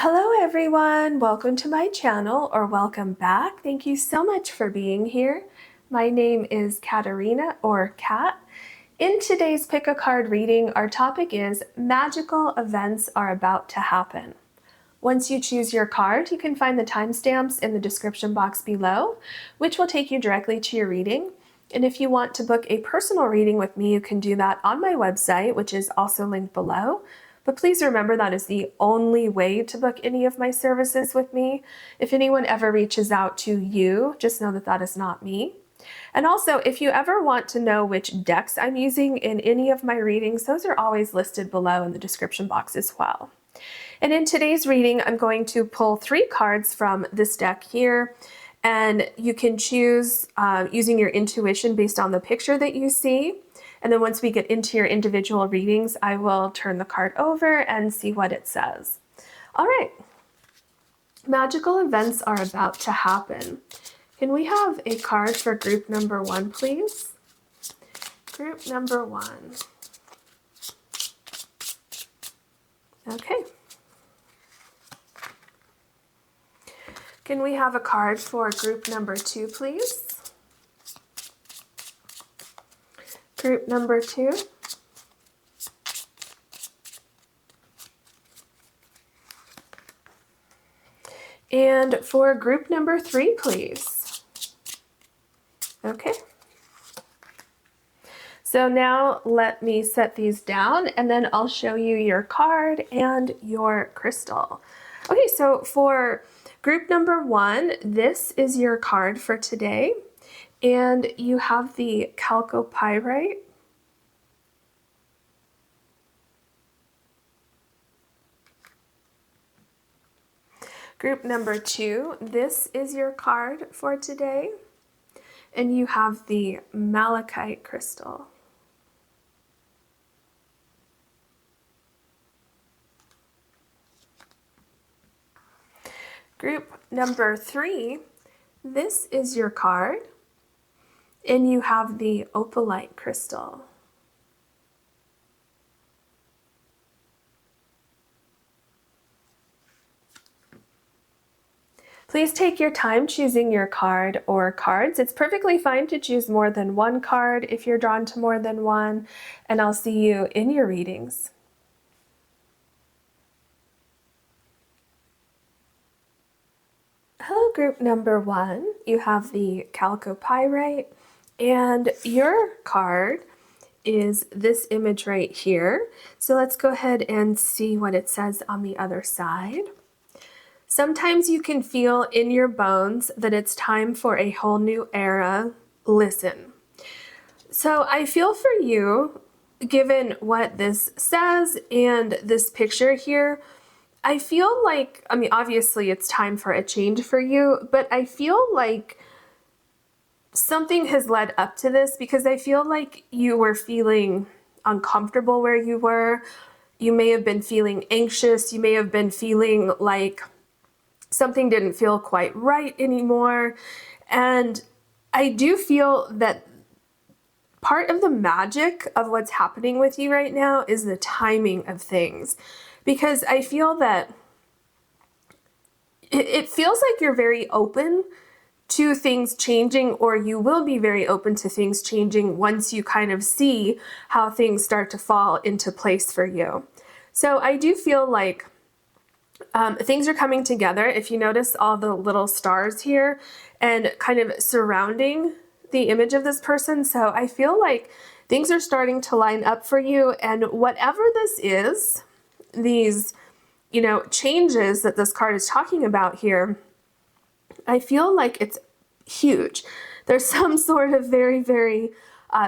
Hello everyone, welcome to my channel, or welcome back. Thank you so much for being here. My name is Caterina, or Cat. In today's Pick a Card reading, our topic is magical events are about to happen. Once you choose your card, you can find the timestamps in the description box below, which will take you directly to your reading. And if you want to book a personal reading with me, you can do that on my website, which is also linked below. But please remember that is the only way to book any of my services with me. If anyone ever reaches out to you, just know that that is not me. And also, if you ever want to know which decks I'm using in any of my readings, those are always listed below in the description box as well. And in today's reading, I'm going to pull 3 cards from this deck here. And you can choose using your intuition based on the picture that you see. And then once we get into your individual readings, I will turn the card over and see what it says. All right. Magical events are about to happen. Can we have a card for group number 1, please? Group number 1. Okay. Can we have a card for group number 2, please? Group number 2. And for group number 3, please. Okay. So now let me set these down and then I'll show you your card and your crystal. Okay, so for group number 1, this is your card for today. And you have the Chalcopyrite. Group number 2, this is your card for today. And you have the Malachite crystal. Group number 3, this is your card. And you have the Opalite crystal. Please take your time choosing your card or cards. It's perfectly fine to choose more than one card if you're drawn to more than one, and I'll see you in your readings. Hello, group number 1. You have the Chalcopyrite. And your card is this image right here. So let's go ahead and see what it says on the other side. Sometimes you can feel in your bones that it's time for a whole new era. Listen. So I feel for you, given what this says and this picture here, I feel like, I mean, obviously it's time for a change for you, but I feel like something has led up to this because I feel like you were feeling uncomfortable where you were. You may have been feeling anxious. You may have been feeling like something didn't feel quite right anymore. And I do feel that part of the magic of what's happening with you right now is the timing of things. Because I feel that it feels like you're very open to things changing, or you will be very open to things changing once you kind of see how things start to fall into place for you. So I do feel like things are coming together. If you notice all the little stars here and kind of surrounding the image of this person. So I feel like things are starting to line up for you, and whatever this is, these, changes that this card is talking about here, I feel like it's huge. There's some sort of very, very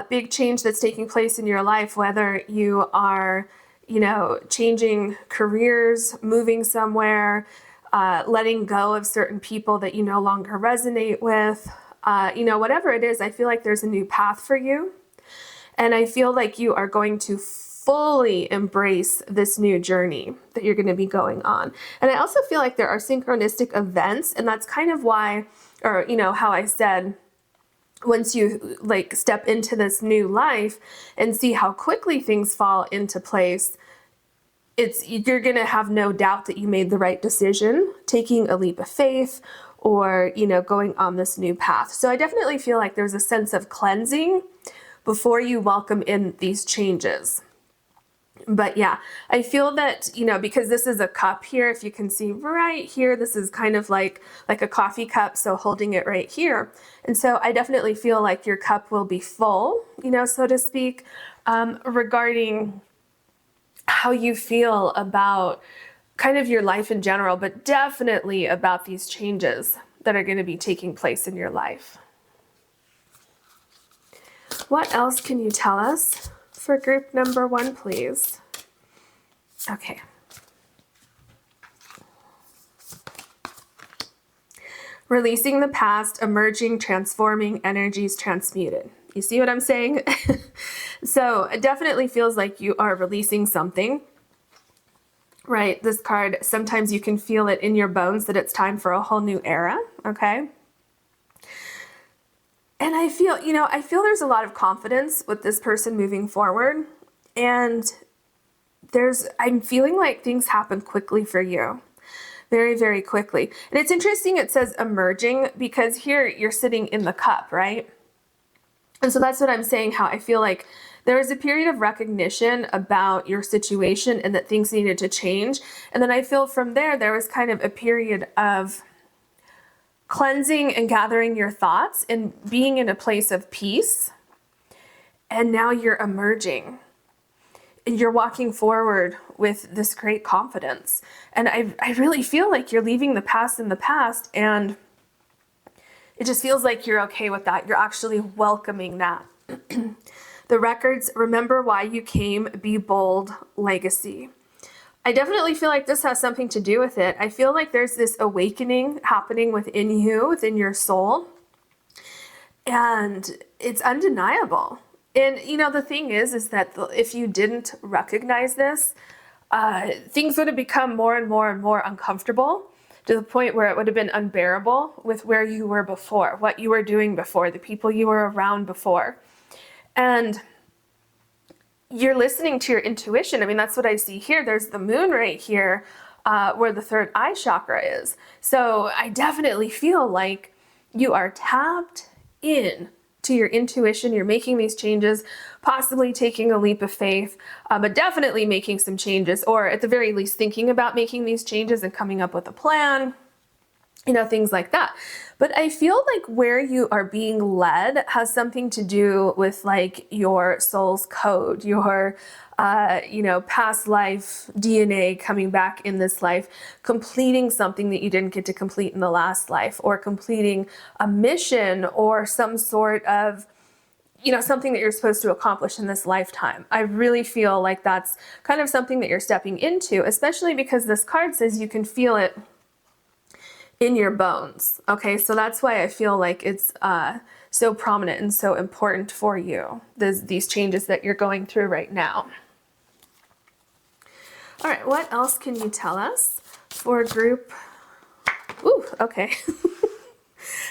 big change that's taking place in your life, whether you are, changing careers, moving somewhere, letting go of certain people that you no longer resonate with, whatever it is, I feel like there's a new path for you. And I feel like you are going to fully embrace this new journey that you're going to be going on. And I also feel like there are synchronistic events, and that's kind of why, or how I said, once you step into this new life and see how quickly things fall into place, you're going to have no doubt that you made the right decision, taking a leap of faith, or, going on this new path. So I definitely feel like there's a sense of cleansing before you welcome in these changes. But yeah, I feel that, because this is a cup here, if you can see right here, this is kind of like a coffee cup, so holding it right here. And so I definitely feel like your cup will be full, so to speak, regarding how you feel about kind of your life in general, but definitely about these changes that are going to be taking place in your life. What else can you tell us for group number 1, please? Okay. Releasing the past, emerging, transforming, energies transmuted. You see what I'm saying? So it definitely feels like you are releasing something, right? This card, sometimes you can feel it in your bones that it's time for a whole new era, okay? And I feel there's a lot of confidence with this person moving forward, and I'm feeling like things happen quickly for you. Very, very quickly. And it's interesting, it says emerging, because here you're sitting in the cup, right? And so that's what I'm saying, how I feel like there was a period of recognition about your situation and that things needed to change. And then I feel from there was kind of a period of cleansing and gathering your thoughts and being in a place of peace. And now you're emerging. And you're walking forward with this great confidence. And I really feel like you're leaving the past in the past, and it just feels like you're okay with that. You're actually welcoming that. The records, remember why you came, be bold, legacy. I definitely feel like this has something to do with it. I feel like there's this awakening happening within you, within your soul, and it's undeniable. And, the thing is that if you didn't recognize this, things would have become more and more and more uncomfortable, to the point where it would have been unbearable with where you were before, what you were doing before, the people you were around before. And you're listening to your intuition. I mean, that's what I see here. There's the moon right here, where the third eye chakra is. So I definitely feel like you are tapped in to your intuition. You're making these changes, possibly taking a leap of faith, but definitely making some changes, or at the very least thinking about making these changes and coming up with a plan, things like that. But I feel like where you are being led has something to do with like your soul's code, your past life DNA coming back in this life, completing something that you didn't get to complete in the last life, or completing a mission, or some sort of, something that you're supposed to accomplish in this lifetime. I really feel like that's kind of something that you're stepping into, especially because this card says you can feel it in your bones. Okay, so that's why I feel like it's so prominent and so important for you, these changes that you're going through right now. All right, what else can you tell us for group? Ooh, okay.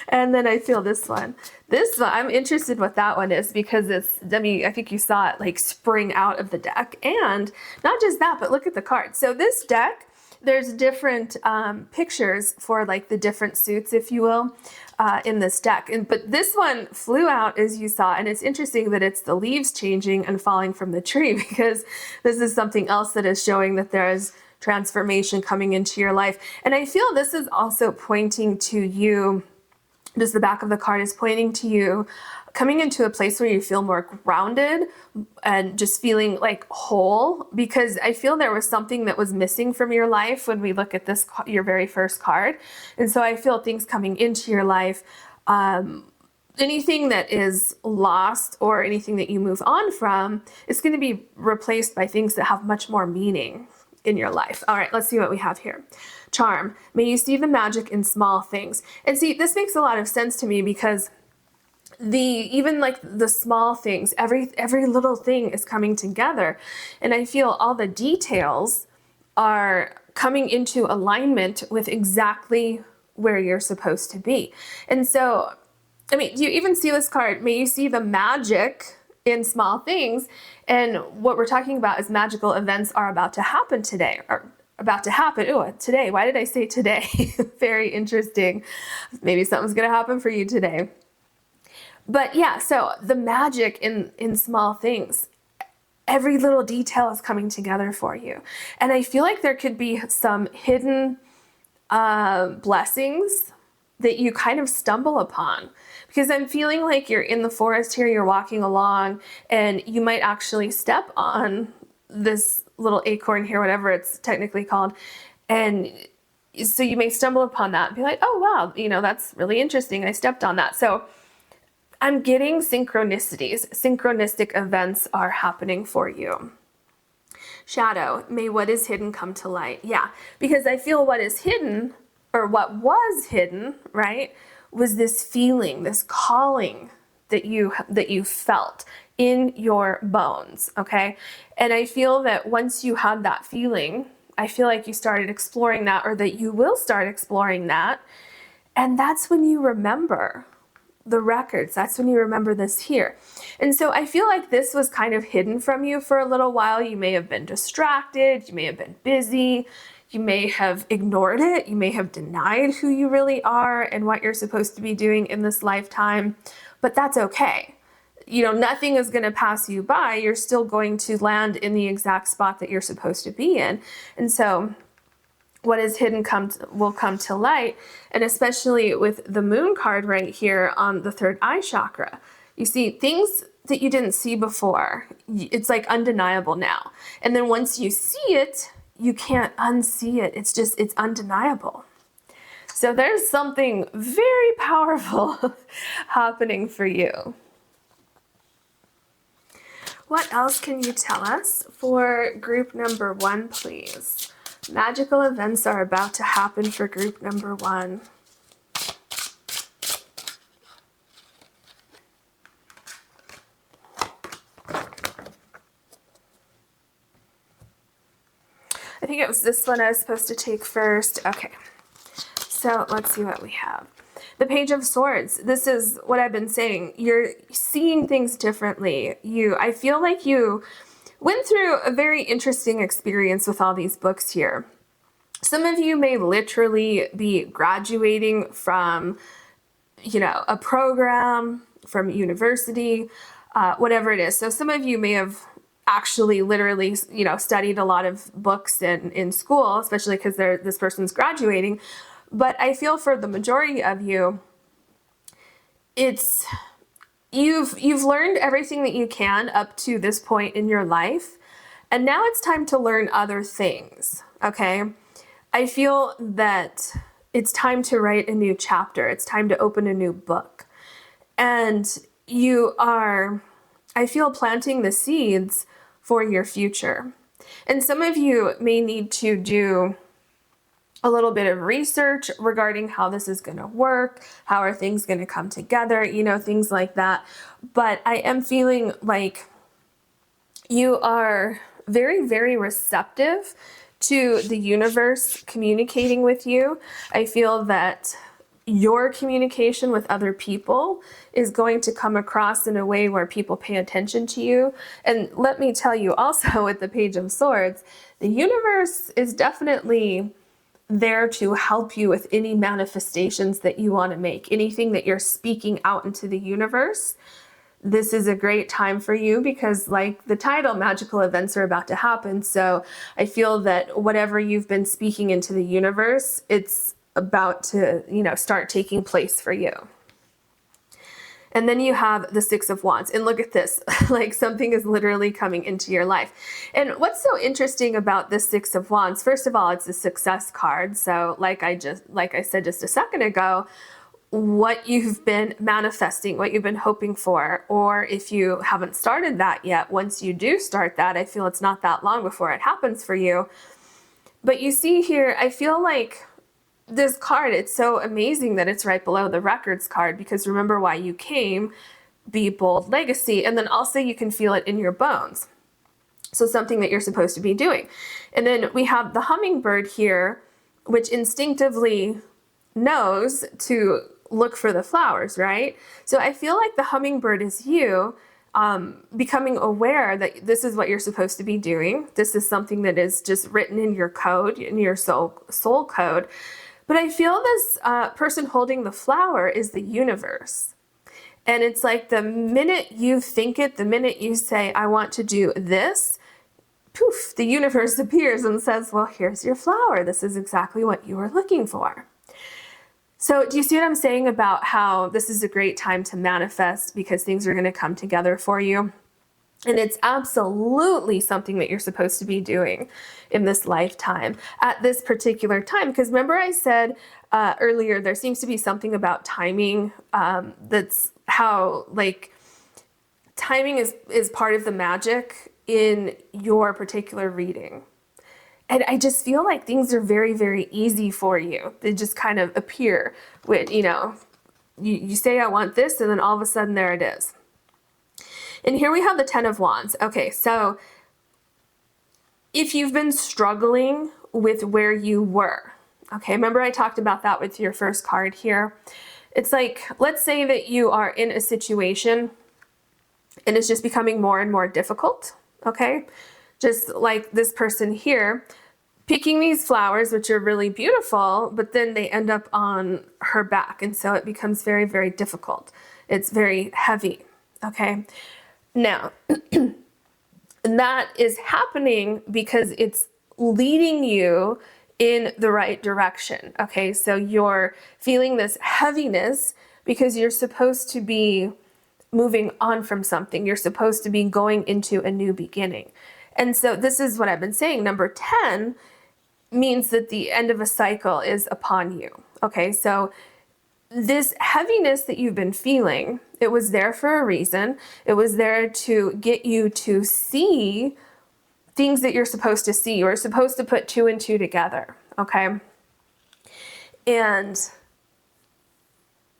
And then I feel this one. This one, I'm interested what that one is, because I think you saw it like spring out of the deck. And not just that, but look at the card. So this deck, there's different pictures for like the different suits, if you will, in this deck. But this one flew out, as you saw, and it's interesting that it's the leaves changing and falling from the tree, because this is something else that is showing that there is transformation coming into your life. And I feel this is also pointing to you, just the back of the card is pointing to you coming into a place where you feel more grounded and just feeling like whole, because I feel there was something that was missing from your life when we look at this, your very first card. And so I feel things coming into your life, anything that is lost or anything that you move on from is going to be replaced by things that have much more meaning in your life. All right, let's see what we have here. Charm. May you see the magic in small things. And see, this makes a lot of sense to me, because even like the small things, every little thing is coming together. And I feel all the details are coming into alignment with exactly where you're supposed to be. And so, I mean, do you even see this card? May you see the magic in small things. And what we're talking about is magical events are about to happen today, or about to happen. Oh, today. Why did I say today? Very interesting. Maybe something's going to happen for you today. But yeah, so the magic in small things, every little detail is coming together for you. And I feel like there could be some hidden blessings that you kind of stumble upon, because I'm feeling like you're in the forest here, you're walking along, and you might actually step on this little acorn here, whatever it's technically called. And so you may stumble upon that and be like, oh, wow, you know, that's really interesting. I stepped on that. So I'm getting synchronicities. Synchronistic events are happening for you. Shadow, may what is hidden come to light. Yeah, because I feel what is hidden, or what was hidden, right, was this feeling, this calling that you felt in your bones, okay? And I feel that once you had that feeling, I feel like you started exploring that, or that you will start exploring that, and that's when you remember the records. That's when you remember this here. And so I feel like this was kind of hidden from you for a little while. You may have been distracted, you may have been busy, you may have ignored it, you may have denied who you really are and what you're supposed to be doing in this lifetime, but that's okay. You know, nothing is going to pass you by. You're still going to land in the exact spot that you're supposed to be in. And so what is hidden will come to light, and especially with the moon card right here on the third eye chakra. You see things that you didn't see before. It's like undeniable now. And then once you see it, you can't unsee it. It's undeniable. So there's something very powerful happening for you. What else can you tell us for group number 1, please? Magical events are about to happen for group number 1. I think it was this one I was supposed to take first. Okay, so let's see what we have. The Page of Swords. This is what I've been saying. You're seeing things differently. I feel like you went through a very interesting experience with all these books here. Some of you may literally be graduating from, you know, a program, from university, whatever it is. So some of you may have actually literally, you know, studied a lot of books in school, especially because this person's graduating. But I feel for the majority of you, you've learned everything that you can up to this point in your life, and now it's time to learn other things, okay? I feel that it's time to write a new chapter. It's time to open a new book. And you are, I feel, planting the seeds for your future. And some of you may need to do a little bit of research regarding how this is going to work, how are things going to come together, you know, things like that. But I am feeling like you are very, very receptive to the universe communicating with you. I feel that your communication with other people is going to come across in a way where people pay attention to you. And let me tell you also, with the Page of Swords, the universe is definitely there to help you with any manifestations that you want to make, anything that you're speaking out into the universe. This is a great time for you because, like the title, magical events are about to happen. So I feel that whatever you've been speaking into the universe, it's about to, you know, start taking place for you. And then you have the Six of Wands, and look at this, like something is literally coming into your life. And what's so interesting about the Six of Wands, first of all, it's a success card. So like I said just a second ago, what you've been manifesting, what you've been hoping for, or if you haven't started that yet, once you do start that, I feel it's not that long before it happens for you. But you see here, I feel like this card, it's so amazing that it's right below the records card, because remember why you came, be bold, legacy, and then also you can feel it in your bones. So something that you're supposed to be doing. And then we have the hummingbird here, which instinctively knows to look for the flowers, right? So I feel like the hummingbird is you becoming aware that this is what you're supposed to be doing. This is something that is just written in your code, in your soul code. But I feel this person holding the flower is the universe. And it's like the minute you think it, the minute you say, I want to do this, poof, the universe appears and says, well, here's your flower. This is exactly what you were looking for. So do you see what I'm saying about how this is a great time to manifest because things are going to come together for you? And it's absolutely something that you're supposed to be doing in this lifetime at this particular time. Because remember I said earlier, there seems to be something about timing that's how, like, timing is part of the magic in your particular reading. And I just feel like things are very, very easy for you. They just kind of appear with, you say, I want this, and then all of a sudden there it is. And here we have the 10 of Wands. Okay, so if you've been struggling with where you were, okay, remember I talked about that with your first card here. It's like, let's say that you are in a situation and it's just becoming more and more difficult, okay? Just like this person here, picking these flowers, which are really beautiful, but then they end up on her back. And so it becomes very, very difficult. It's very heavy, okay? Now, that is happening because it's leading you in the right direction, okay? So you're feeling this heaviness because you're supposed to be moving on from something. You're supposed to be going into a new beginning. And so this is what I've been saying. Number 10 means that the end of a cycle is upon you, okay? So this heaviness that you've been feeling, it was there for a reason. It was there to get you to see things that you're supposed to see. You're supposed to put 2 and 2 together, okay? And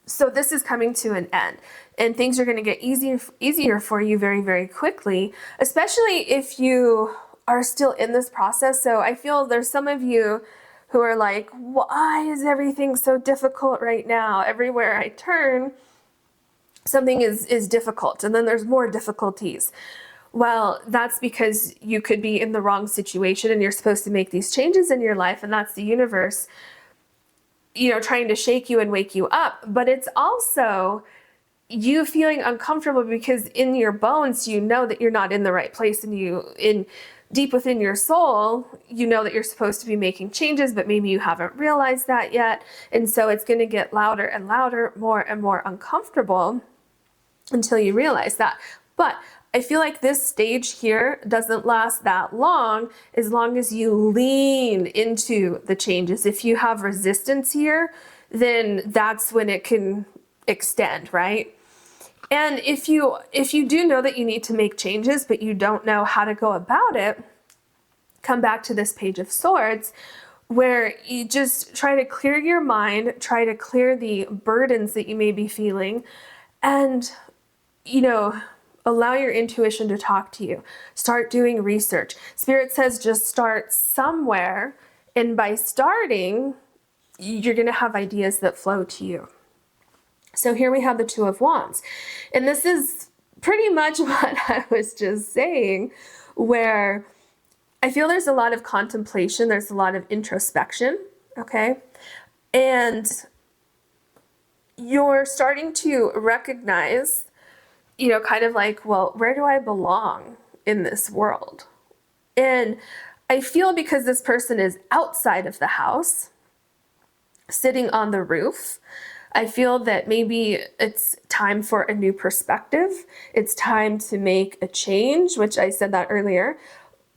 so this is coming to an end, and things are going to get easier for you very, very quickly, especially if you are still in this process. So I feel there's some of you who are like, why is everything so difficult right now? Everywhere I turn, something is difficult, and then there's more difficulties. Well, that's because you could be in the wrong situation and you're supposed to make these changes in your life, and that's the universe, trying to shake you and wake you up. But it's also you feeling uncomfortable because in your bones, you know that you're not in the right place, and deep within your soul, you know that you're supposed to be making changes, but maybe you haven't realized that yet. And so it's going to get louder and louder, more and more uncomfortable until you realize that. But I feel like this stage here doesn't last that long as you lean into the changes. If you have resistance here, then that's when it can extend, right? And if you do know that you need to make changes, but you don't know how to go about it, come back to this Page of Swords, where you just try to clear your mind, try to clear the burdens that you may be feeling, and, allow your intuition to talk to you. Start doing research. Spirit says just start somewhere, and by starting, you're going to have ideas that flow to you. So here we have the 2 of Wands. And this is pretty much what I was just saying, where I feel there's a lot of contemplation, there's a lot of introspection, okay? And you're starting to recognize, kind of like, well, where do I belong in this world? And I feel because this person is outside of the house, sitting on the roof, I feel that maybe it's time for a new perspective. It's time to make a change, which I said that earlier.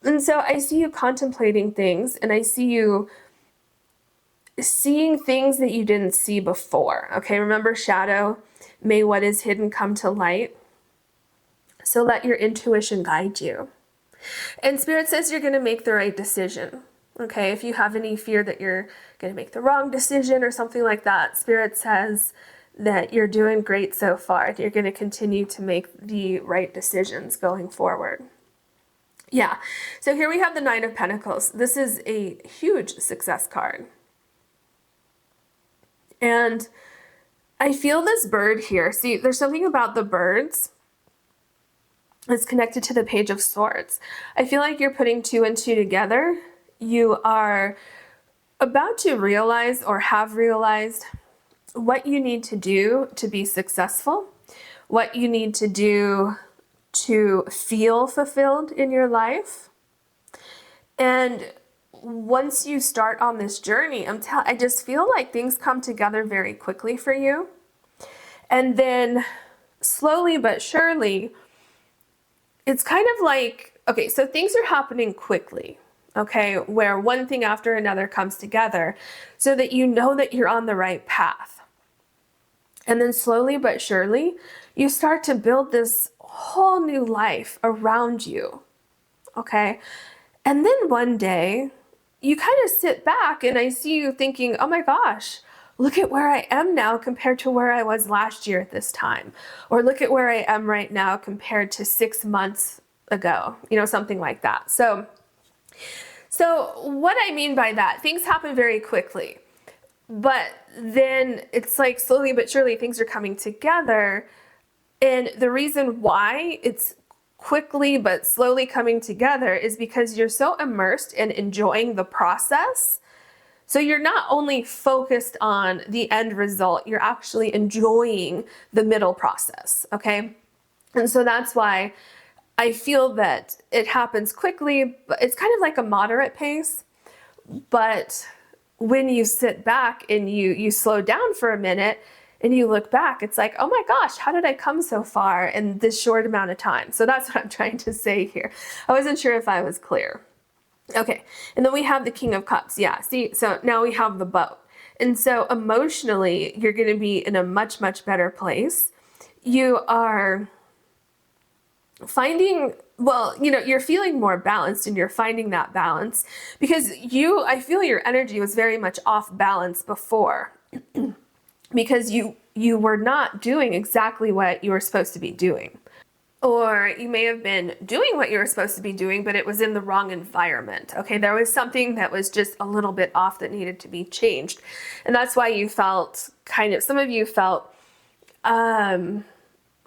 And so I see you contemplating things, and I see you seeing things that you didn't see before. Okay, remember shadow, may what is hidden come to light. So let your intuition guide you. And Spirit says you're going to make the right decision. Okay, if you have any fear that you're going to make the wrong decision or something like that, Spirit says that you're doing great so far. You're going to continue to make the right decisions going forward. Yeah, so here we have the 9 of Pentacles. This is a huge success card. And I feel this bird here. See, there's something about the birds is connected to the Page of Swords. I feel like you're putting 2 and 2 together. You are about to realize or have realized what you need to do to be successful, what you need to do to feel fulfilled in your life. And once you start on this journey, I just feel like things come together very quickly for you. And then slowly but surely, it's kind of like, okay, so things are happening quickly, okay, where one thing after another comes together so that you know that you're on the right path. And then slowly but surely, you start to build this whole new life around you, okay? And then one day, you kind of sit back and I see you thinking, oh my gosh, look at where I am now compared to where I was last year at this time. Or look at where I am right now compared to 6 months ago, you know, something like that. So what I mean by that, things happen very quickly. But then it's like slowly but surely things are coming together. And the reason why it's quickly but slowly coming together is because you're so immersed in enjoying the process. So you're not only focused on the end result, you're actually enjoying the middle process, okay? And so that's why I feel that it happens quickly, but it's kind of like a moderate pace. But when you sit back and you slow down for a minute and you look back, it's like, oh my gosh, how did I come so far in this short amount of time? So that's what I'm trying to say here. I wasn't sure if I was clear. Okay, and then we have the King of Cups. Yeah, see, so now we have the boat. And so emotionally, you're going to be in a much, much better place. You are finding, well, you know, you're feeling more balanced and you're finding that balance because I feel your energy was very much off balance before because you were not doing exactly what you were supposed to be doing. Or you may have been doing what you were supposed to be doing, but it was in the wrong environment. Okay, there was something that was just a little bit off that needed to be changed. And that's why you felt some of you felt kind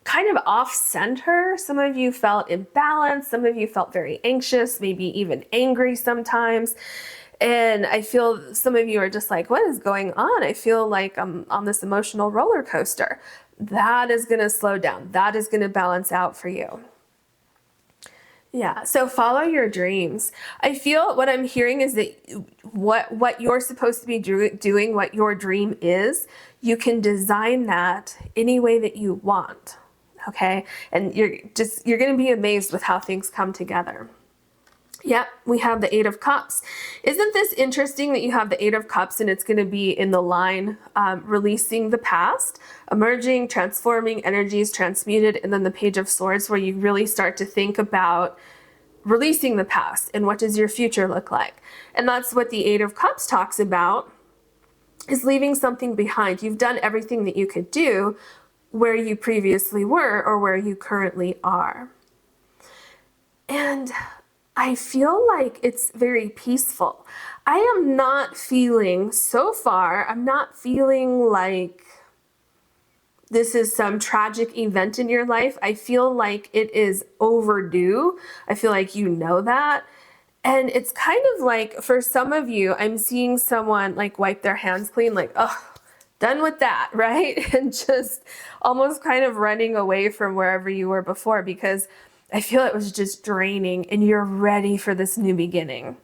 of off center. Some of you felt imbalanced. Some of you felt very anxious, maybe even angry sometimes. And I feel some of you are just like, what is going on? I feel like I'm on this emotional roller coaster. That is going to slow down. That is going to balance out for you. Yeah, so follow your dreams. I feel what I'm hearing is that what you're supposed to be doing, what your dream is, you can design that any way that you want. Okay? And you're going to be amazed with how things come together. Yep, we have the Eight of Cups. Isn't this interesting that you have the Eight of Cups and it's going to be in the line releasing the past, emerging, transforming, energies transmuted, and then the Page of Swords where you really start to think about releasing the past and what does your future look like. And that's what the Eight of Cups talks about, is leaving something behind. You've done everything that you could do where you previously were or where you currently are. And I feel like it's very peaceful. I am not feeling, so far, I'm not feeling like this is some tragic event in your life. I feel like it is overdue. I feel like you know that. And it's kind of like, for some of you, I'm seeing someone like wipe their hands clean, like, oh, done with that, right? And just almost kind of running away from wherever you were before because I feel it was just draining and you're ready for this new beginning.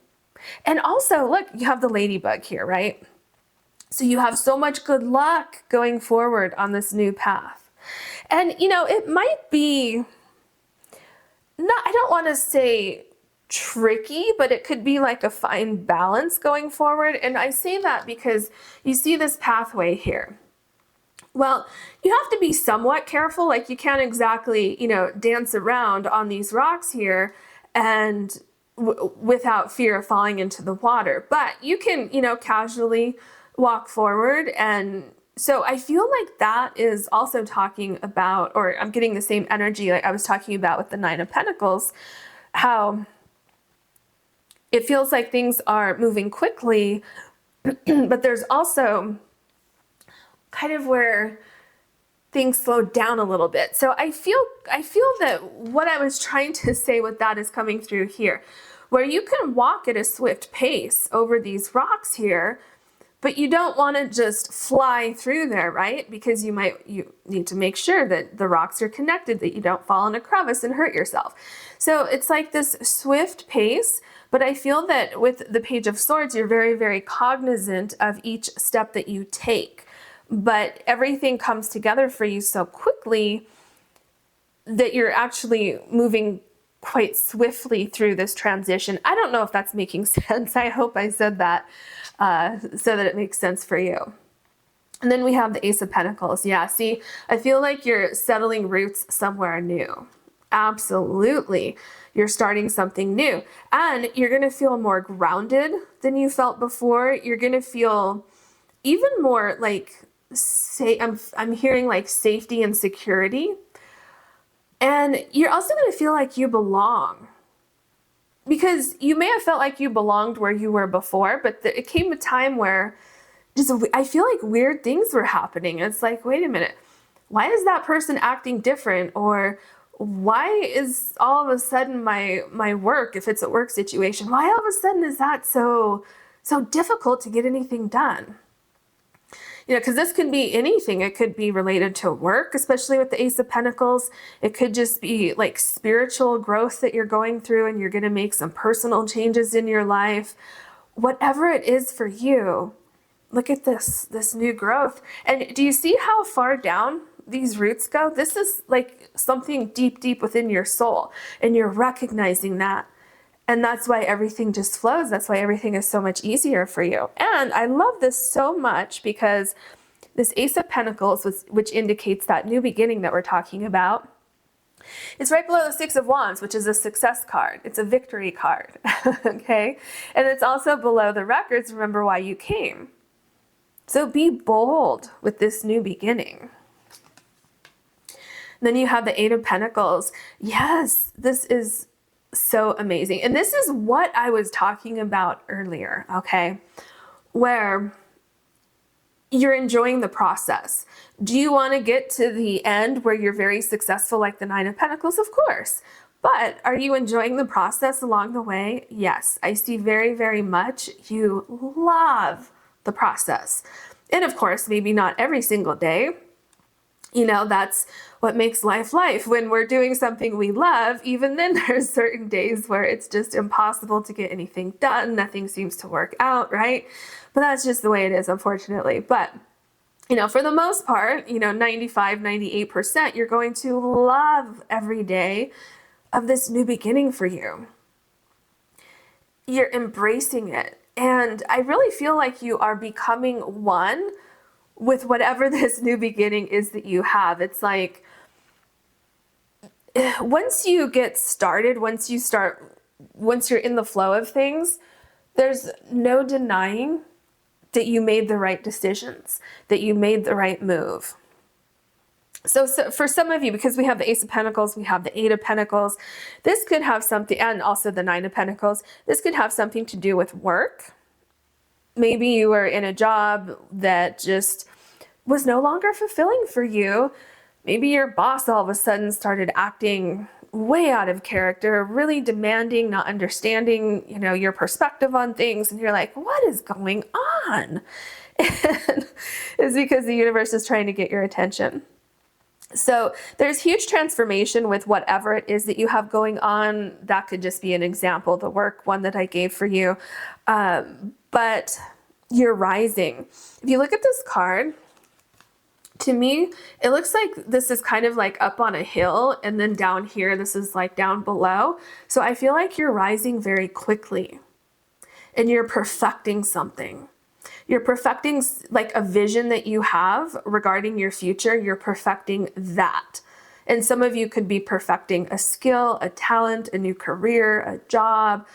And also, look, you have the ladybug here, right? So you have so much good luck going forward on this new path. And, you know, it might be, I don't want to say tricky, but it could be like a fine balance going forward. And I say that because you see this pathway here. Well, you have to be somewhat careful. Like you can't exactly, you know, dance around on these rocks here and without fear of falling into the water. But you can, you know, casually walk forward. And so I feel like that is also talking about, or I'm getting the same energy like I was talking about with the Nine of Pentacles, how it feels like things are moving quickly, but there's also kind of where things slowed down a little bit. So I feel that what I was trying to say with that is coming through here, where you can walk at a swift pace over these rocks here, but you don't want to just fly through there, right? Because you need to make sure that the rocks are connected, that you don't fall in a crevice and hurt yourself. So it's like this swift pace, but I feel that with the Page of Swords, you're very, very cognizant of each step that you take. But everything comes together for you so quickly that you're actually moving quite swiftly through this transition. I don't know if that's making sense. I hope I said that so that it makes sense for you. And then we have the Ace of Pentacles. Yeah, see, I feel like you're settling roots somewhere new. Absolutely. You're starting something new. And you're going to feel more grounded than you felt before. You're going to feel even more like, I'm hearing like safety and security. And you're also going to feel like you belong. Because you may have felt like you belonged where you were before, but it came a time where I feel like weird things were happening. It's like, wait a minute, why is that person acting different? Or why is all of a sudden my work, if it's a work situation, why all of a sudden is that so difficult to get anything done? You know, because this could be anything. It could be related to work, especially with the Ace of Pentacles. It could just be like spiritual growth that you're going through and you're going to make some personal changes in your life. Whatever it is for you, look at this new growth. And do you see how far down these roots go? This is like something deep, deep within your soul, and you're recognizing that. And that's why everything just flows. That's why everything is so much easier for you. And I love this so much because this Ace of Pentacles, which indicates that new beginning that we're talking about, it's right below the Six of Wands, which is a success card. It's a victory card, okay? And it's also below the records, remember why you came. So be bold with this new beginning. Then you have the Eight of Pentacles. Yes, this is so amazing. And this is what I was talking about earlier, okay? Where you're enjoying the process. Do you want to get to the end where you're very successful like the Nine of Pentacles? Of course. But are you enjoying the process along the way? Yes. I see very, very much you love the process. And of course, maybe not every single day. You know, that's what makes life life. When we're doing something we love, even then there's certain days where it's just impossible to get anything done. Nothing seems to work out, right? But that's just the way it is, unfortunately. But, you know, for the most part, you know, 95, 98%, you're going to love every day of this new beginning for you. You're embracing it. And I really feel like you are becoming one with whatever this new beginning is that you have. It's like, once you get started, once you're in the flow of things, there's no denying that you made the right decisions, that you made the right move. So for some of you, because we have the Ace of Pentacles, we have the Eight of Pentacles, this could have something, and also the Nine of Pentacles, this could have something to do with work. Maybe you were in a job that just was no longer fulfilling for you. Maybe your boss all of a sudden started acting way out of character, really demanding, not understanding, you know, your perspective on things. And you're like, what is going on? And it's because the universe is trying to get your attention. So there's huge transformation with whatever it is that you have going on. That could just be an example, the work one that I gave for you. But you're rising. If you look at this card, to me, it looks like this is kind of like up on a hill, and then down here, this is like down below. So I feel like you're rising very quickly and you're perfecting something. You're perfecting like a vision that you have regarding your future. You're perfecting that. And some of you could be perfecting a skill, a talent, a new career, a job,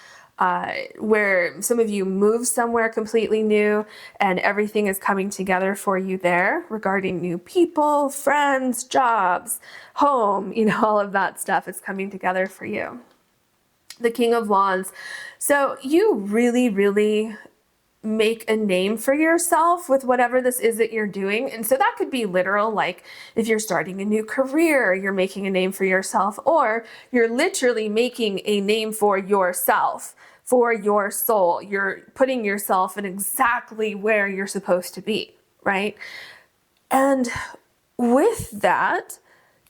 where some of you move somewhere completely new and everything is coming together for you there regarding new people, friends, jobs, home, you know, all of that stuff is coming together for you. The King of Wands. So you really, really make a name for yourself with whatever this is that you're doing. And so that could be literal, like if you're starting a new career, you're making a name for yourself, or you're literally making a name for yourself, for your soul. You're putting yourself in exactly where you're supposed to be, right? And with that,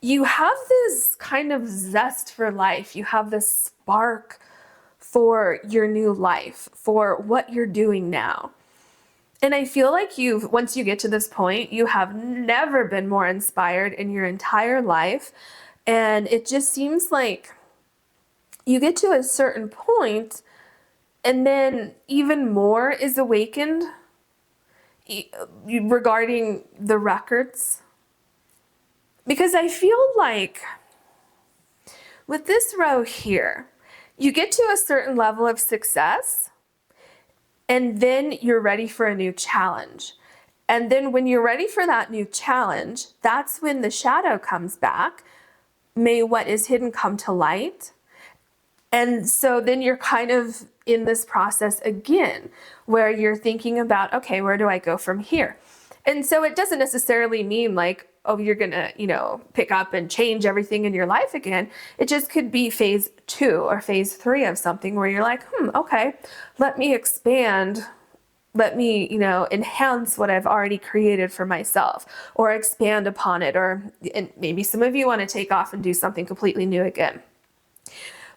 you have this kind of zest for life. You have this spark for your new life, for what you're doing now. And I feel like once you get to this point, you have never been more inspired in your entire life. And it just seems like you get to a certain point and then even more is awakened regarding the records. Because I feel like with this row here, you get to a certain level of success and then you're ready for a new challenge. And then when you're ready for that new challenge, that's when the shadow comes back. May what is hidden come to light. And so then you're kind of in this process again, where you're thinking about, okay, where do I go from here? And so it doesn't necessarily mean like, oh, you're gonna, pick up and change everything in your life again. It just could be phase 2 or phase 3 of something where you're like, okay, let me expand. Let me, enhance what I've already created for myself, or expand upon it. And maybe some of you want to take off and do something completely new again.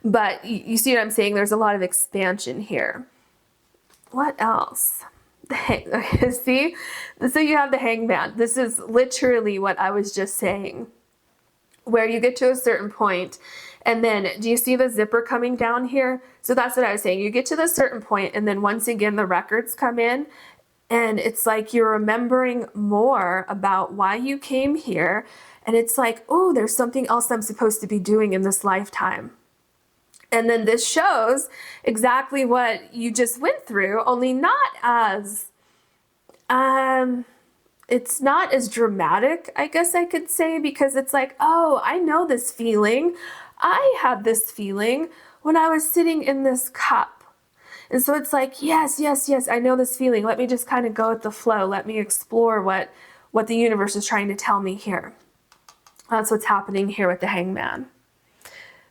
But you see what I'm saying? There's a lot of expansion here. What else? See? So you have the hangman. This is literally what I was just saying, where you get to a certain point and then do you see the zipper coming down here? So that's what I was saying. You get to the certain point and then once again, the records come in and it's like you're remembering more about why you came here. And it's like, oh, there's something else I'm supposed to be doing in this lifetime. And then this shows exactly what you just went through, only not as, it's not as dramatic, I guess I could say, because it's like, oh, I know this feeling. I had this feeling when I was sitting in this cup. And so it's like, yes, I know this feeling. Let me just kind of go with the flow. Let me explore what the universe is trying to tell me here. That's what's happening here with the hangman.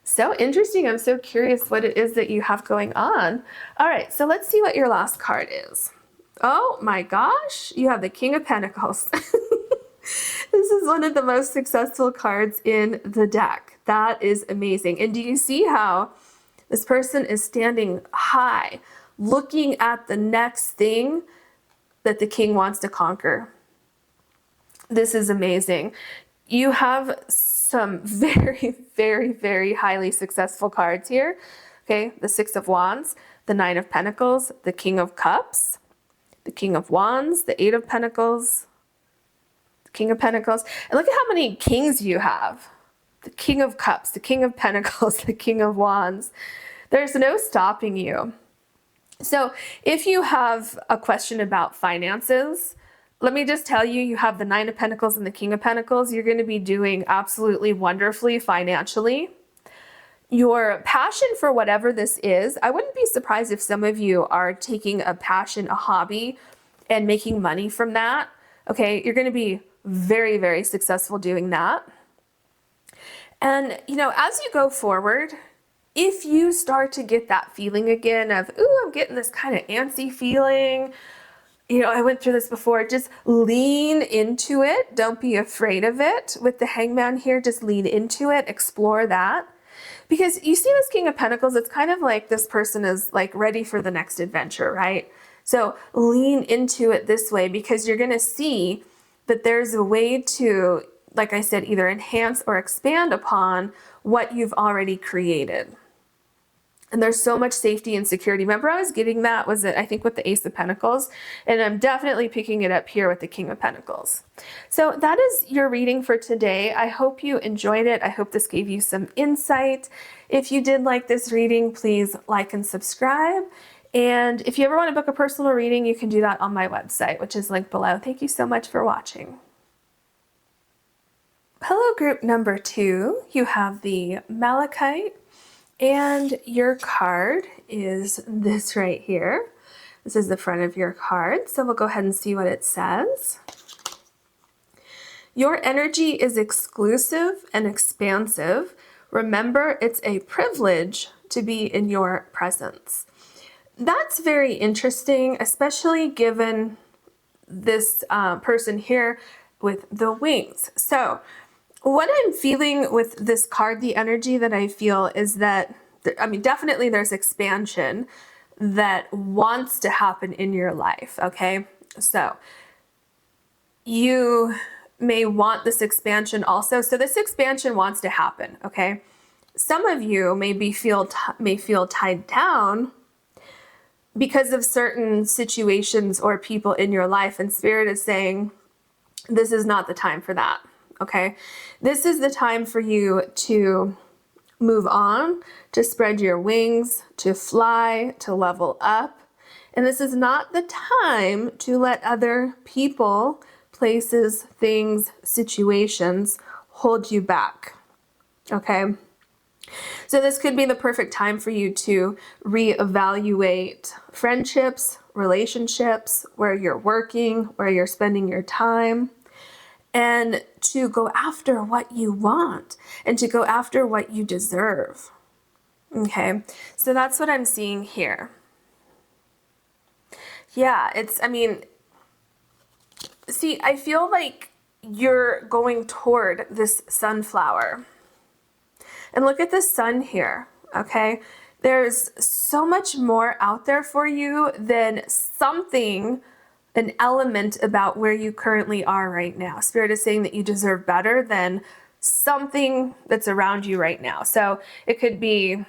So interesting. I'm so curious what it is that you have going on. All right, so let's see what your last card is. Oh my gosh, you have the King of Pentacles. This is one of the most successful cards in the deck. That is amazing. And do you see how this person is standing high, looking at the next thing that the king wants to conquer? This is amazing. You have some very, very, very highly successful cards here. Okay, the 6 of Wands, the 9 of Pentacles, the King of Cups, the King of Wands, the 8 of Pentacles, the King of Pentacles. And look at how many kings you have. The King of Cups, the King of Pentacles, the King of Wands. There's no stopping you. So if you have a question about finances, let me just tell you, you have the 9 of Pentacles and the King of Pentacles. You're going to be doing absolutely wonderfully financially. Your passion for whatever this is, I wouldn't be surprised if some of you are taking a passion, a hobby, and making money from that. Okay, you're going to be very, very successful doing that. And, as you go forward, if you start to get that feeling again of, ooh, I'm getting this kind of antsy feeling, I went through this before, just lean into it. Don't be afraid of it. With the hangman here, just lean into it, explore that. Because you see this King of Pentacles, it's kind of like this person is like ready for the next adventure, right? So lean into it this way because you're going to see that there's a way to, like I said, either enhance or expand upon what you've already created. And there's so much safety and security. Remember I was getting that, was it, I think with the Ace of Pentacles, and I'm definitely picking it up here with the King of Pentacles. So that is your reading for today. I hope you enjoyed it. I hope this gave you some insight. If you did like this reading, please like and subscribe. And if you ever want to book a personal reading, you can do that on my website, which is linked below. Thank you so much for watching. Hello, group number 2. You have the Malachite. And your card is this right here. This is the front of your card, so we'll go ahead and see what it says. Your energy is exclusive and expansive. Remember, it's a privilege to be in your presence. That's very interesting, especially given this person here with the wings. So what I'm feeling with this card, the energy that I feel is that, definitely there's expansion that wants to happen in your life, okay? So you may want this expansion also. So this expansion wants to happen, okay? Some of you may feel tied down because of certain situations or people in your life, and Spirit is saying, this is not the time for that, okay? This is the time for you to move on, to spread your wings, to fly, to level up. And this is not the time to let other people, places, things, situations hold you back, okay? So this could be the perfect time for you to reevaluate friendships, relationships, where you're working, where you're spending your time, and to go after what you want and to go after what you deserve. Okay, so that's what I'm seeing here. Yeah, see, I feel like you're going toward this sunflower. And look at the sun here, okay? There's so much more out there for you than something, an element about where you currently are right now. Spirit is saying that you deserve better than something that's around you right now. So it could be,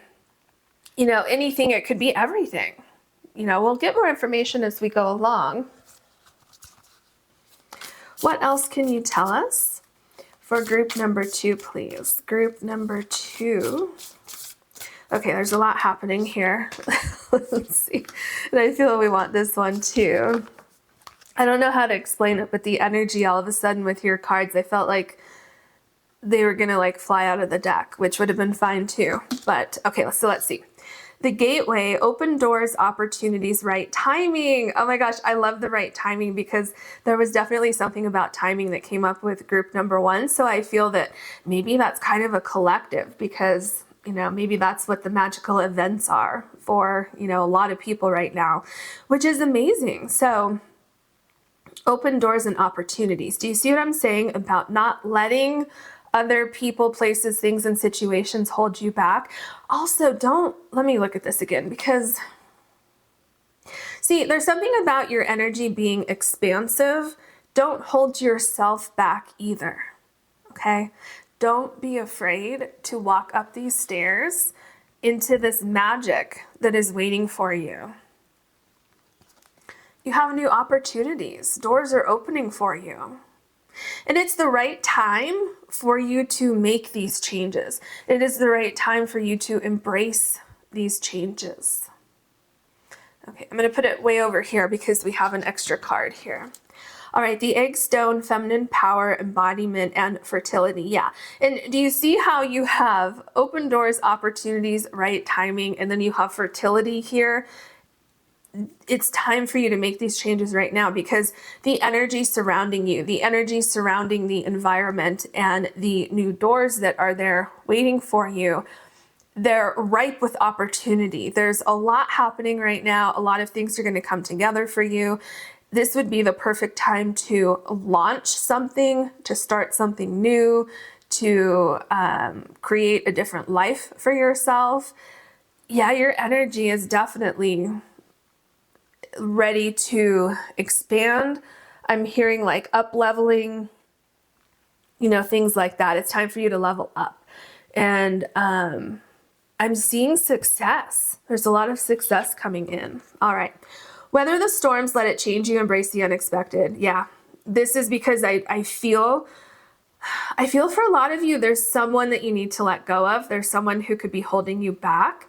anything. It could be everything. We'll get more information as we go along. What else can you tell us for group number 2, please? Group number 2. Okay, there's a lot happening here. Let's see. And I feel we want this one too. I don't know how to explain it, but the energy all of a sudden with your cards, I felt like they were going to fly out of the deck, which would have been fine too. But okay, so let's see. The gateway, open doors, opportunities, right timing. Oh my gosh, I love the right timing because there was definitely something about timing that came up with group number 1. So I feel that maybe that's kind of a collective because, maybe that's what the magical events are for, a lot of people right now, which is amazing. So open doors and opportunities. Do you see what I'm saying about not letting other people, places, things, and situations hold you back? Also, let me look at this again because, see, there's something about your energy being expansive. Don't hold yourself back either, okay? Don't be afraid to walk up these stairs into this magic that is waiting for you. You have new opportunities. Doors are opening for you. And it's the right time for you to make these changes. It is the right time for you to embrace these changes. Okay, I'm going to put it way over here because we have an extra card here. All right, the egg stone, feminine power, embodiment, and fertility. Yeah, and do you see how you have open doors, opportunities, right timing, and then you have fertility here? It's time for you to make these changes right now because the energy surrounding you, the energy surrounding the environment, and the new doors that are there waiting for you, they're ripe with opportunity. There's a lot happening right now. A lot of things are going to come together for you. This would be the perfect time to launch something, to start something new, to create a different life for yourself. Yeah, your energy is definitely ready to expand. I'm hearing up leveling, things like that. It's time for you to level up. And I'm seeing success. There's a lot of success coming in. All right. Weather the storms, let it change you, embrace the unexpected. Yeah, this is because I feel for a lot of you, there's someone that you need to let go of. There's someone who could be holding you back.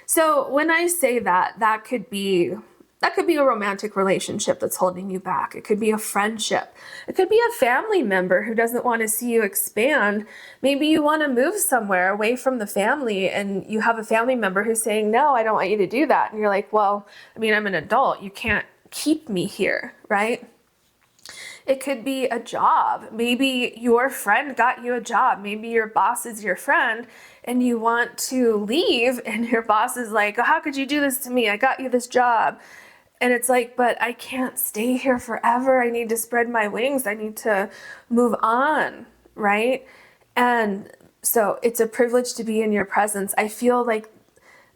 So when I say that, that could be That could be a romantic relationship that's holding you back. It could be a friendship. It could be a family member who doesn't want to see you expand. Maybe you want to move somewhere away from the family and you have a family member who's saying, no, I don't want you to do that. And you're like, well, I mean, I'm an adult. You can't keep me here, right? It could be a job. Maybe your friend got you a job. Maybe your boss is your friend and you want to leave and your boss is like, oh, how could you do this to me? I got you this job. And it's like, but I can't stay here forever. I need to spread my wings. I need to move on, right? And so it's a privilege to be in your presence. I feel like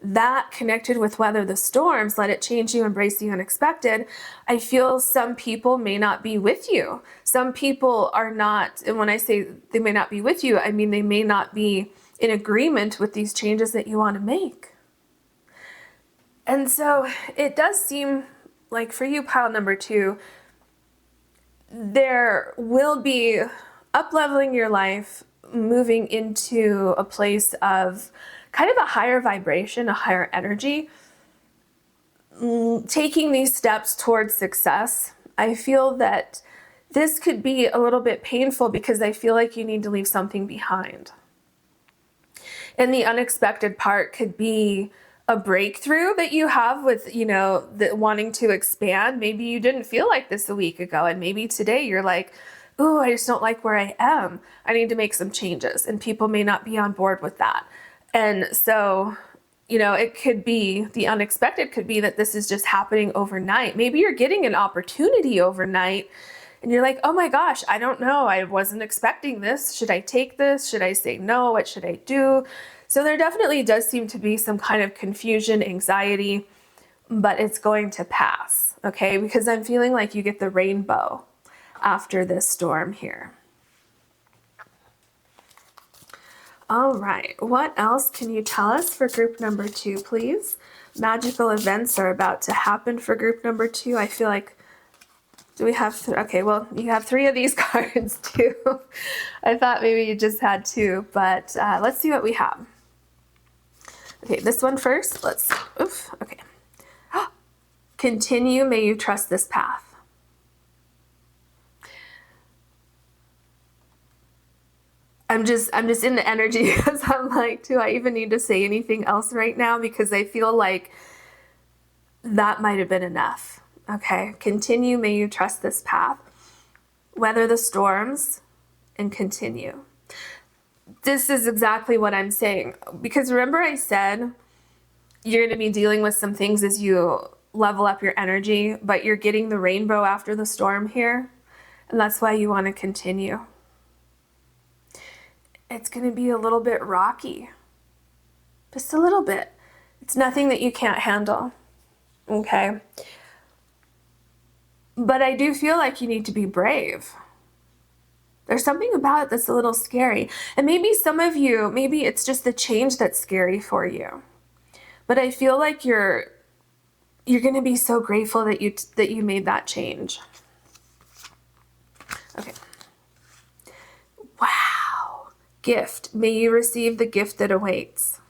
that connected with weather the storms, let it change you, embrace the unexpected. I feel some people may not be with you. Some people are not, and when I say they may not be with you, I mean they may not be in agreement with these changes that you want to make. And so it does seem like for you, pile number 2, there will be up-leveling your life, moving into a place of kind of a higher vibration, a higher energy, taking these steps towards success. I feel that this could be a little bit painful because I feel like you need to leave something behind. And the unexpected part could be a breakthrough that you have with, the wanting to expand. Maybe you didn't feel like this a week ago, and maybe today you're like, oh, I just don't like where I am. I need to make some changes, and people may not be on board with that. And so, it could be, the unexpected could be that this is just happening overnight. Maybe you're getting an opportunity overnight and you're like, oh my gosh, I don't know. I wasn't expecting this. Should I take this? Should I say no? What should I do? So there definitely does seem to be some kind of confusion, anxiety, but it's going to pass, okay? Because I'm feeling like you get the rainbow after this storm here. All right, what else can you tell us for group number 2, please? Magical events are about to happen for group number 2. I feel like, do we have, okay, well, you have 3 of these cards too. I thought maybe you just had 2, but let's see what we have. Okay, this one first, okay. Continue, may you trust this path. I'm just in the energy because I'm like, do I even need to say anything else right now? Because I feel like that might have been enough. Okay, continue, may you trust this path. Weather the storms and continue. This is exactly what I'm saying. Because remember I said you're going to be dealing with some things as you level up your energy, but you're getting the rainbow after the storm here. And that's why you want to continue. It's going to be a little bit rocky. Just a little bit. It's nothing that you can't handle. Okay? But I do feel like you need to be brave. There's something about it that's a little scary. And maybe some of you, maybe it's just the change that's scary for you. But I feel like you're going to be so grateful that you made that change. Okay. Wow. Gift. May you receive the gift that awaits.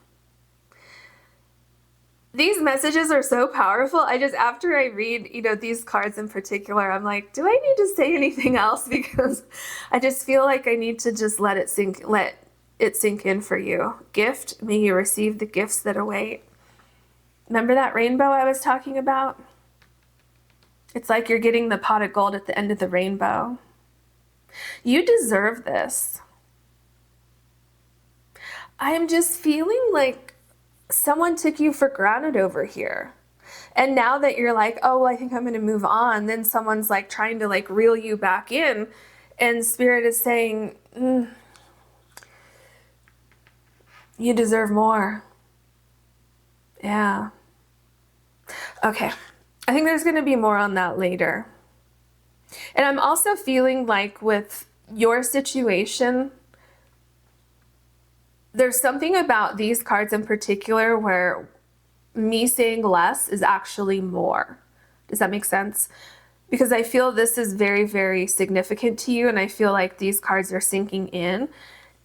These messages are so powerful. After I read, these cards in particular, I'm like, do I need to say anything else? Because I just feel like I need to just let it sink in for you. Gift, may you receive the gifts that await. Remember that rainbow I was talking about? It's like you're getting the pot of gold at the end of the rainbow. You deserve this. I'm just feeling like someone took you for granted over here. And now that you're like, oh, well, I think I'm going to move on, then someone's like trying to like reel you back in, and Spirit is saying, you deserve more. Yeah. Okay. I think there's going to be more on that later. And I'm also feeling like with your situation, there's something about these cards in particular where me saying less is actually more. Does that make sense? Because I feel this is very, very significant to you, and I feel like these cards are sinking in,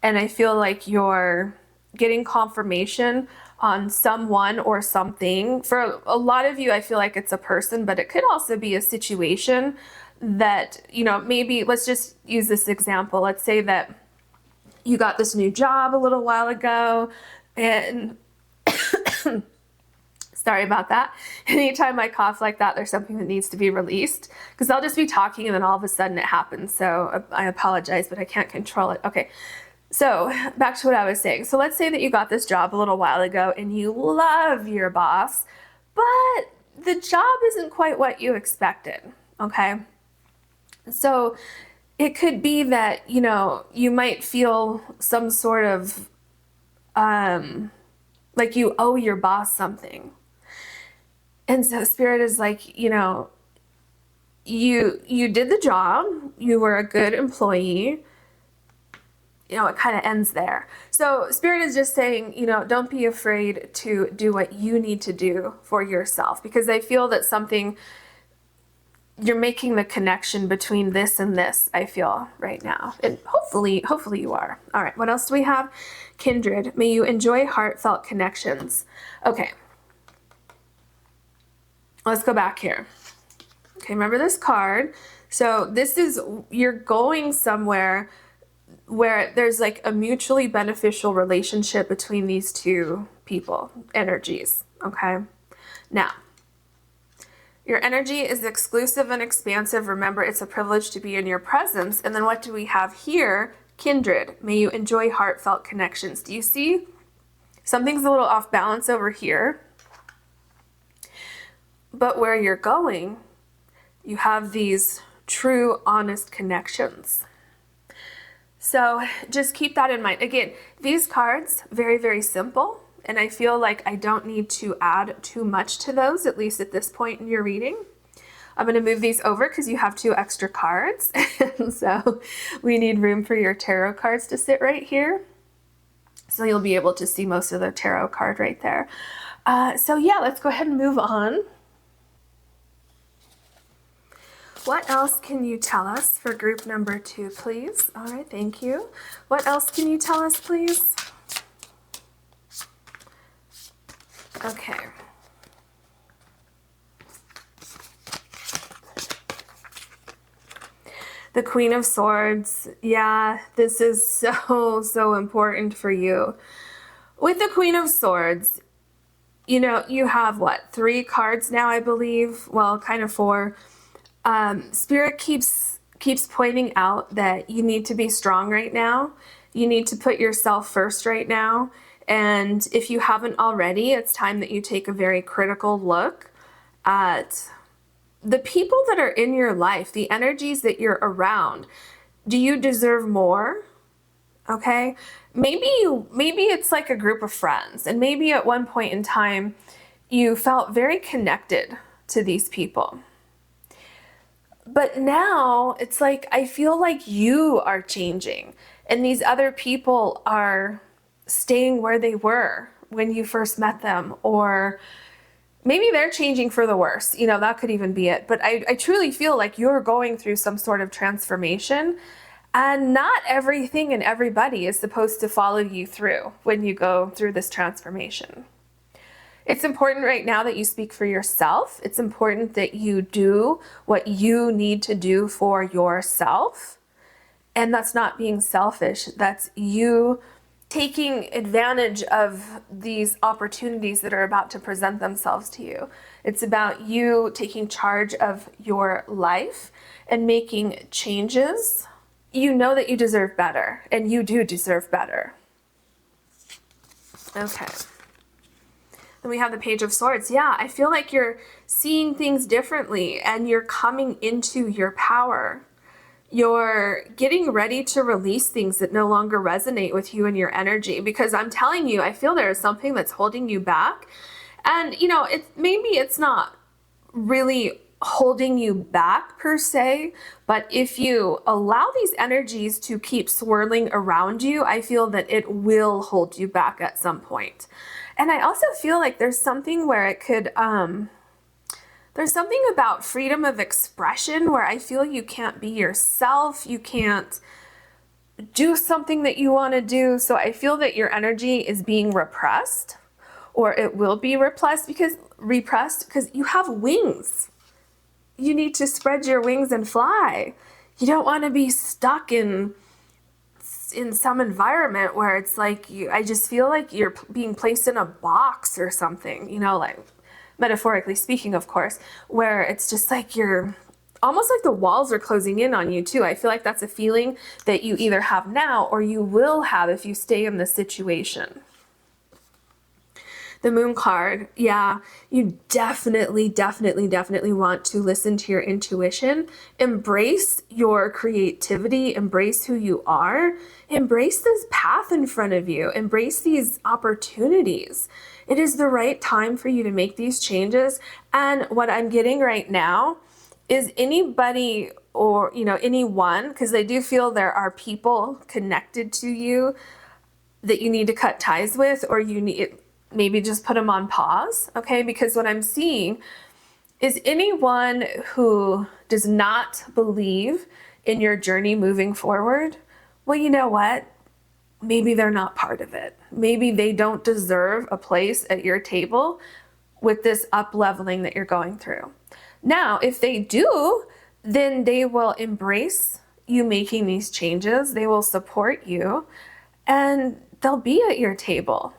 and I feel like you're getting confirmation on someone or something. For a lot of you, I feel like it's a person, but it could also be a situation that, you know, maybe let's just use this example. Let's say that you got this new job a little while ago and sorry about that. Anytime I cough like that, there's something that needs to be released because I'll just be talking and then all of a sudden it happens. So I apologize, but I can't control it. Okay. So back to what I was saying. So let's say that you got this job a little while ago and you love your boss, but the job isn't quite what you expected. Okay. So it could be that, you know, you might feel some sort of, like you owe your boss something. And so Spirit is like, you know, you did the job, you were a good employee, you know, it kind of ends there. So Spirit is just saying, you know, don't be afraid to do what you need to do for yourself, because I feel that something, you're making the connection between this and this, I feel right now. And hopefully you are. All right, what else do we have? Kindred, may you enjoy heartfelt connections. Okay. Let's go back here. Okay, remember this card. So this is, you're going somewhere where there's like a mutually beneficial relationship between these two people, energies, okay? Now, your energy is exclusive and expansive. Remember, it's a privilege to be in your presence. And then what do we have here? Kindred, may you enjoy heartfelt connections. Do you see? Something's a little off balance over here. But where you're going, you have these true, honest connections. So just keep that in mind. Again, these cards, very, very simple. And I feel like I don't need to add too much to those, at least at this point in your reading. I'm going to move these over because you have 2 extra cards. And so we need room for your tarot cards to sit right here. So you'll be able to see most of the tarot card right there. So yeah, let's go ahead and move on. What else can you tell us for group number 2, please? All right, thank you. What else can you tell us, please? Okay. The Queen of Swords. Yeah, this is so important for you. With the Queen of Swords, you know, you have what, 3 cards now, I believe? Well, kind of 4. Spirit keeps pointing out that you need to be strong right now. You need to put yourself first right now. And if you haven't already, it's time that you take a very critical look at the people that are in your life, the energies that you're around. Do you deserve more? Okay. Maybe it's like a group of friends, and maybe at one point in time you felt very connected to these people. But now it's like, I feel like you are changing and these other people are staying where they were when you first met them, or maybe they're changing for the worse. You know, that could even be it. But I truly feel like you're going through some sort of transformation, and not everything and everybody is supposed to follow you through when you go through this transformation. It's important right now that you speak for yourself. It's important that you do what you need to do for yourself. And that's not being selfish. That's you taking advantage of these opportunities that are about to present themselves to you. It's about you taking charge of your life and making changes. You know that you deserve better, and you do deserve better. Okay. Then we have the Page of Swords. Yeah, I feel like you're seeing things differently and you're coming into your power. You're getting ready to release things that no longer resonate with you and your energy, because I'm telling you, I feel there is something that's holding you back. And, you know, maybe it's not really holding you back per se, but if you allow these energies to keep swirling around you, I feel that it will hold you back at some point. And I also feel like there's something where it could, there's something about freedom of expression where I feel you can't be yourself, you can't do something that you want to do. So I feel that your energy is being repressed, or it will be repressed because you have wings. You need to spread your wings and fly. You don't want to be stuck in some environment where it's like I just feel like you're being placed in a box or something, you know, like metaphorically speaking, of course, where it's just like you're almost like the walls are closing in on you too. I feel like that's a feeling that you either have now or you will have if you stay in this situation. The Moon card, yeah, you definitely want to listen to your intuition, embrace your creativity, embrace who you are, embrace this path in front of you, embrace these opportunities. It is the right time for you to make these changes. And what I'm getting right now is anybody or, you know, anyone, because I do feel there are people connected to you that you need to cut ties with, or you need maybe just put them on pause, okay? Because what I'm seeing is anyone who does not believe in your journey moving forward, well, you know what? Maybe they're not part of it. Maybe they don't deserve a place at your table with this up-leveling that you're going through. Now, if they do, then they will embrace you making these changes. They will support you and they'll be at your table.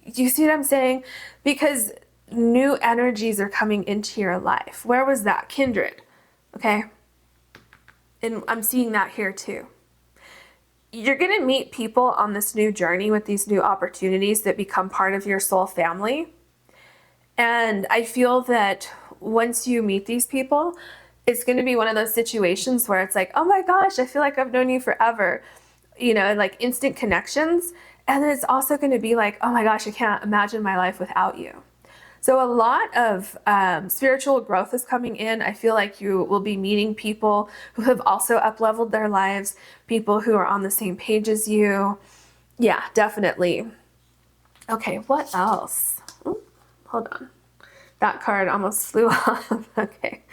You see what I'm saying? Because new energies are coming into your life. Where was that? Kindred. Okay. And I'm seeing that here too. You're going to meet people on this new journey with these new opportunities that become part of your soul family. And I feel that once you meet these people, it's going to be one of those situations where it's like, oh my gosh, I feel like I've known you forever. You know, like instant connections. And then it's also going to be like, oh my gosh, I can't imagine my life without you. So a lot of spiritual growth is coming in. I feel like you will be meeting people who have also up-leveled their lives, people who are on the same page as you. Yeah, definitely. Okay, what else? Ooh, hold on. That card almost flew off. Okay.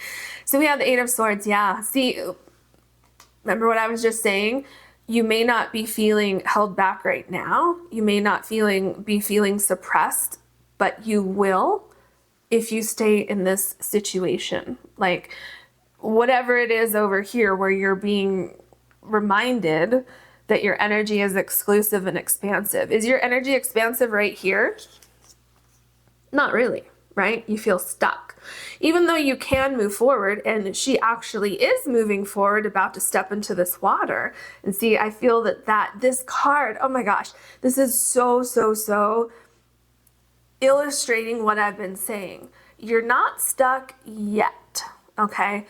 So we have the Eight of Swords. Yeah. See, remember what I was just saying? You may not be feeling held back right now. You may not be feeling suppressed, but you will if you stay in this situation. Like whatever it is over here where you're being reminded that your energy is exclusive and expansive. Is your energy expansive right here? Not really, right? You feel stuck. Even though you can move forward, and she actually is moving forward, about to step into this water. And see, I feel that this card, oh my gosh, this is so illustrating what I've been saying. You're not stuck yet, okay?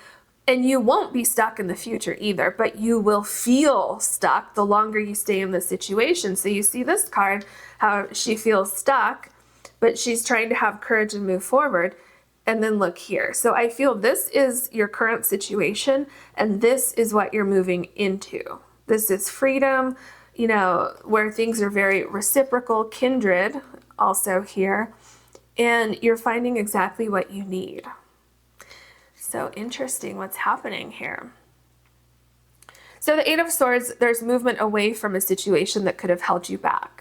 And you won't be stuck in the future either, but you will feel stuck the longer you stay in this situation. So you see this card, how she feels stuck, but she's trying to have courage and move forward. And then look here. So I feel this is your current situation, and this is what you're moving into. This is freedom, you know, where things are very reciprocal, kindred also here, and you're finding exactly what you need. So interesting what's happening here. So the Eight of Swords, there's movement away from a situation that could have held you back.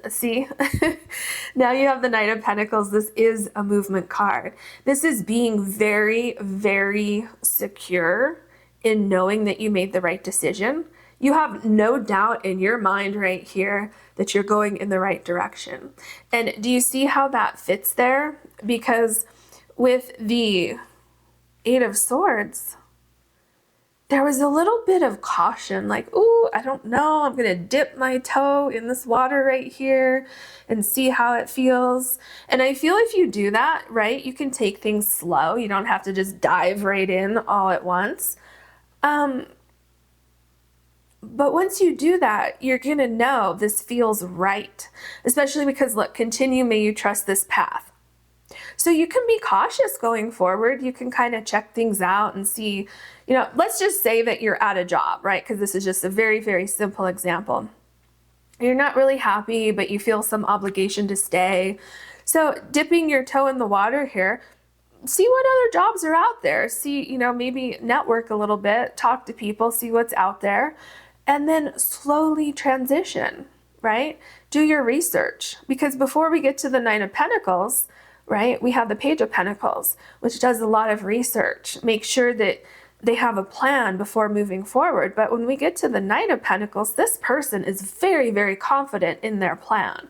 See, now you have the Knight of Pentacles. This is a movement card. This is being very secure in knowing that you made the right decision. You have no doubt in your mind right here that you're going in the right direction. And do you see how that fits there? Because with the Eight of Swords, there was a little bit of caution, like, ooh, I don't know, I'm gonna dip my toe in this water right here and see how it feels. And I feel if you do that, right, you can take things slow. You don't have to just dive right in all at once. But once you do that, you're gonna know this feels right, especially because look, continue, may you trust this path. So you can be cautious going forward. You can kind of check things out and see, you know, let's just say that you're at a job, right? Because this is just a very simple example. You're not really happy, but you feel some obligation to stay. So dipping your toe in the water here, see what other jobs are out there. See, you know, maybe network a little bit, talk to people, see what's out there, and then slowly transition, right? Do your research, because before we get to the Nine of Pentacles, right, we have the Page of Pentacles, which does a lot of research. Make sure that they have a plan before moving forward. But when we get to the Knight of Pentacles, this person is very, very confident in their plan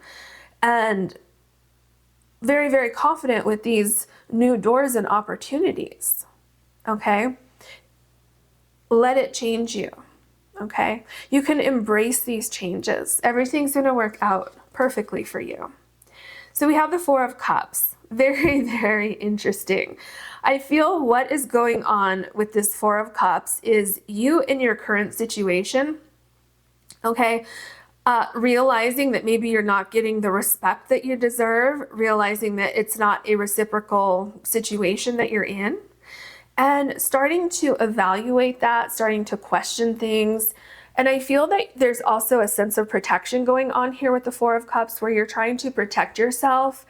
and very, very confident with these new doors and opportunities. Okay? Let it change you. Okay? You can embrace these changes. Everything's going to work out perfectly for you. So we have the Four of Cups. Very, very interesting. I feel what is going on with this Four of Cups is you in your current situation, okay, realizing that maybe you're not getting the respect that you deserve, realizing that it's not a reciprocal situation that you're in, and starting to evaluate that, starting to question things. And I feel that there's also a sense of protection going on here with the Four of Cups, where you're trying to protect yourself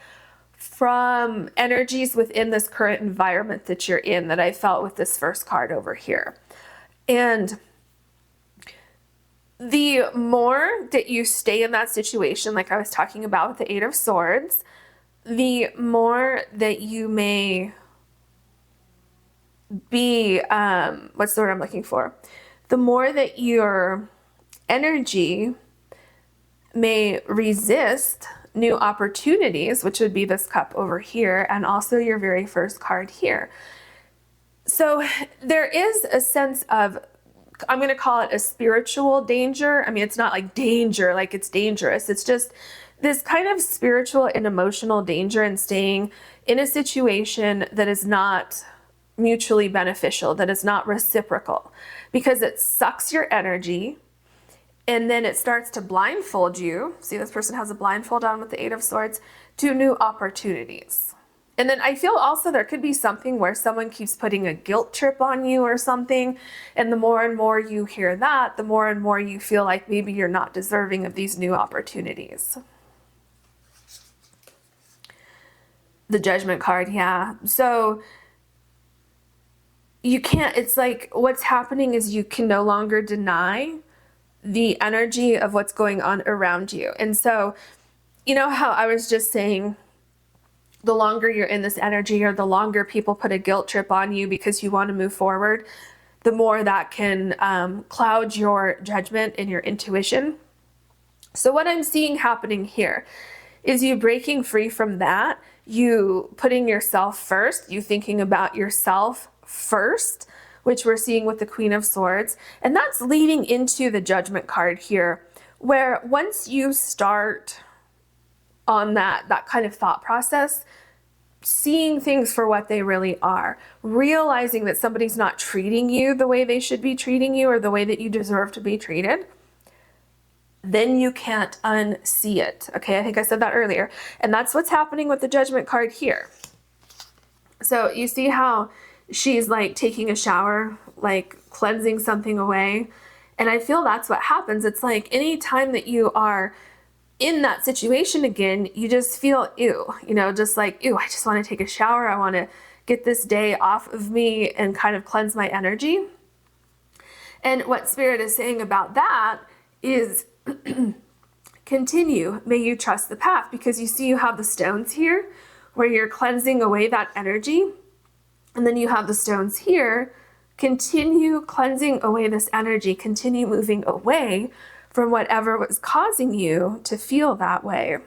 from energies within this current environment that you're in, that I felt with this first card over here. And the more that you stay in that situation, like I was talking about with the Eight of Swords, the more that you may be, what's the word I'm looking for? The more that your energy may resist new opportunities, which would be this cup over here, and also your very first card here. So there is a sense of, I'm going to call it a spiritual danger. I mean, it's not like danger, like it's dangerous. It's just this kind of spiritual and emotional danger in staying in a situation that is not mutually beneficial, that is not reciprocal, because it sucks your energy. And then it starts to blindfold you. See, this person has a blindfold on with the Eight of Swords, to new opportunities. And then I feel also there could be something where someone keeps putting a guilt trip on you or something. And the more and more you hear that, the more and more you feel like maybe you're not deserving of these new opportunities. The Judgment card, yeah. So you can't, it's like what's happening is you can no longer deny the energy of what's going on around you. And so, you know how I was just saying, the longer you're in this energy, or the longer people put a guilt trip on you because you want to move forward, the more that can cloud your judgment and your intuition. So what I'm seeing happening here is you breaking free from that, you putting yourself first, you thinking about yourself first, which we're seeing with the Queen of Swords. And that's leading into the Judgment card here, where once you start on that kind of thought process, seeing things for what they really are, realizing that somebody's not treating you the way they should be treating you, or the way that you deserve to be treated, then you can't unsee it. Okay, I think I said that earlier. And that's what's happening with the Judgment card here. So you see how she's like taking a shower, like cleansing something away. And I feel that's what happens. It's like any time that you are in that situation again, you just feel ew, you know, just like, ew, I just want to take a shower. I want to get this day off of me and kind of cleanse my energy. And what Spirit is saying about that is continue. May you trust the path, because you see you have the stones here where you're cleansing away that energy. And then you have the stones here. Continue cleansing away this energy. Continue moving away from whatever was causing you to feel that way.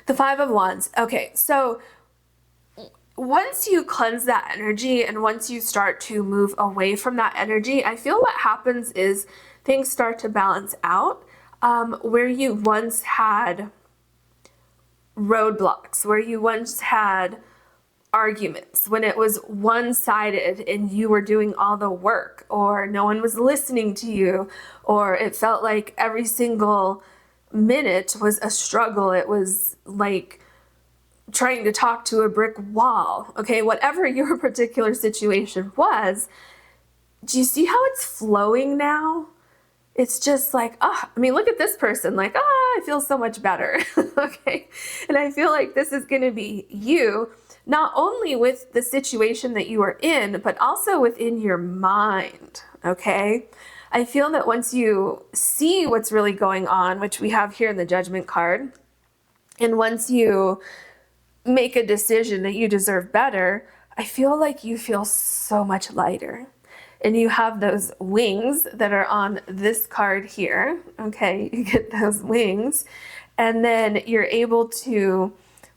The Five of Wands. Okay, so once you cleanse that energy and once you start to move away from that energy, I feel what happens is things start to balance out. Where you once had roadblocks, where you once had arguments, when it was one-sided and you were doing all the work, or no one was listening to you, or it felt like every single minute was a struggle. It was like trying to talk to a brick wall. Okay, whatever your particular situation was, do you see how it's flowing now? It's just like, I mean, look at this person, like, I feel so much better. Okay. And I feel like this is going to be you, not only with the situation that you are in, but also within your mind. Okay. I feel that once you see what's really going on, which we have here in the Judgment card, and once you make a decision that you deserve better, I feel like you feel so much lighter. And you have those wings that are on this card here. Okay, you get those wings. And then you're able to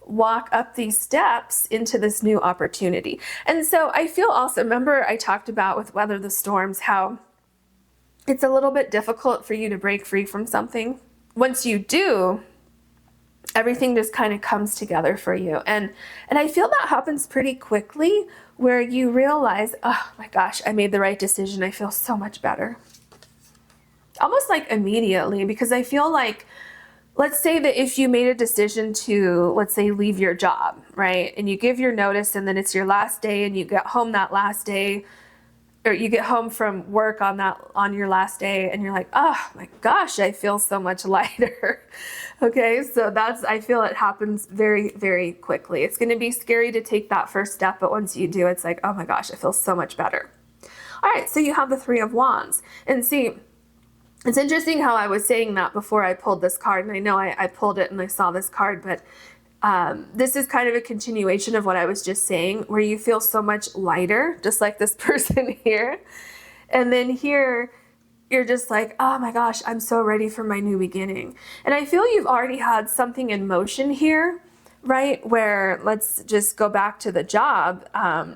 walk up these steps into this new opportunity. And so I feel also, remember I talked about with Weather the Storms, how it's a little bit difficult for you to break free from something. Once you do, everything just kind of comes together for you. And I feel that happens pretty quickly, where you realize, oh my gosh, I made the right decision. I feel so much better. Almost like immediately, because I feel like, let's say that if you made a decision to, let's say, leave your job, right? And you give your notice and then it's your last day and you get home that last day, or you get home from work on your last day and you're like, oh my gosh, I feel so much lighter. Okay, so I feel it happens very, very quickly. It's going to be scary to take that first step, but once you do, it's like, oh my gosh, I feel so much better. All right, so you have the Three of Wands. And see, it's interesting how I was saying that before I pulled this card, and I know I pulled it and I saw this card, but this is kind of a continuation of what I was just saying, where you feel so much lighter, just like this person here. And then here, you're just like, oh my gosh, I'm so ready for my new beginning. And I feel you've already had something in motion here, right? Where, let's just go back to the job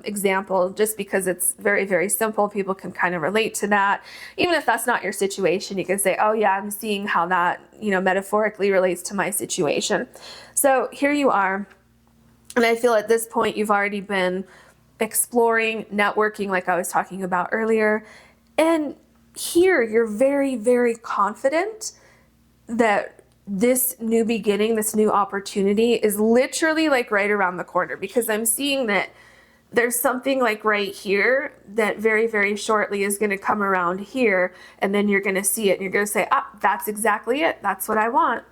example, just because it's very, very simple. People can kind of relate to that. Even if that's not your situation, you can say, oh yeah, I'm seeing how that, metaphorically relates to my situation. So here you are. And I feel at this point, you've already been exploring, networking, like I was talking about earlier. And here you're very, very confident that this new beginning, this new opportunity is literally like right around the corner, because I'm seeing that there's something like right here that very, very shortly is going to come around here, and then you're going to see it and you're going to say, that's exactly it. That's what I want.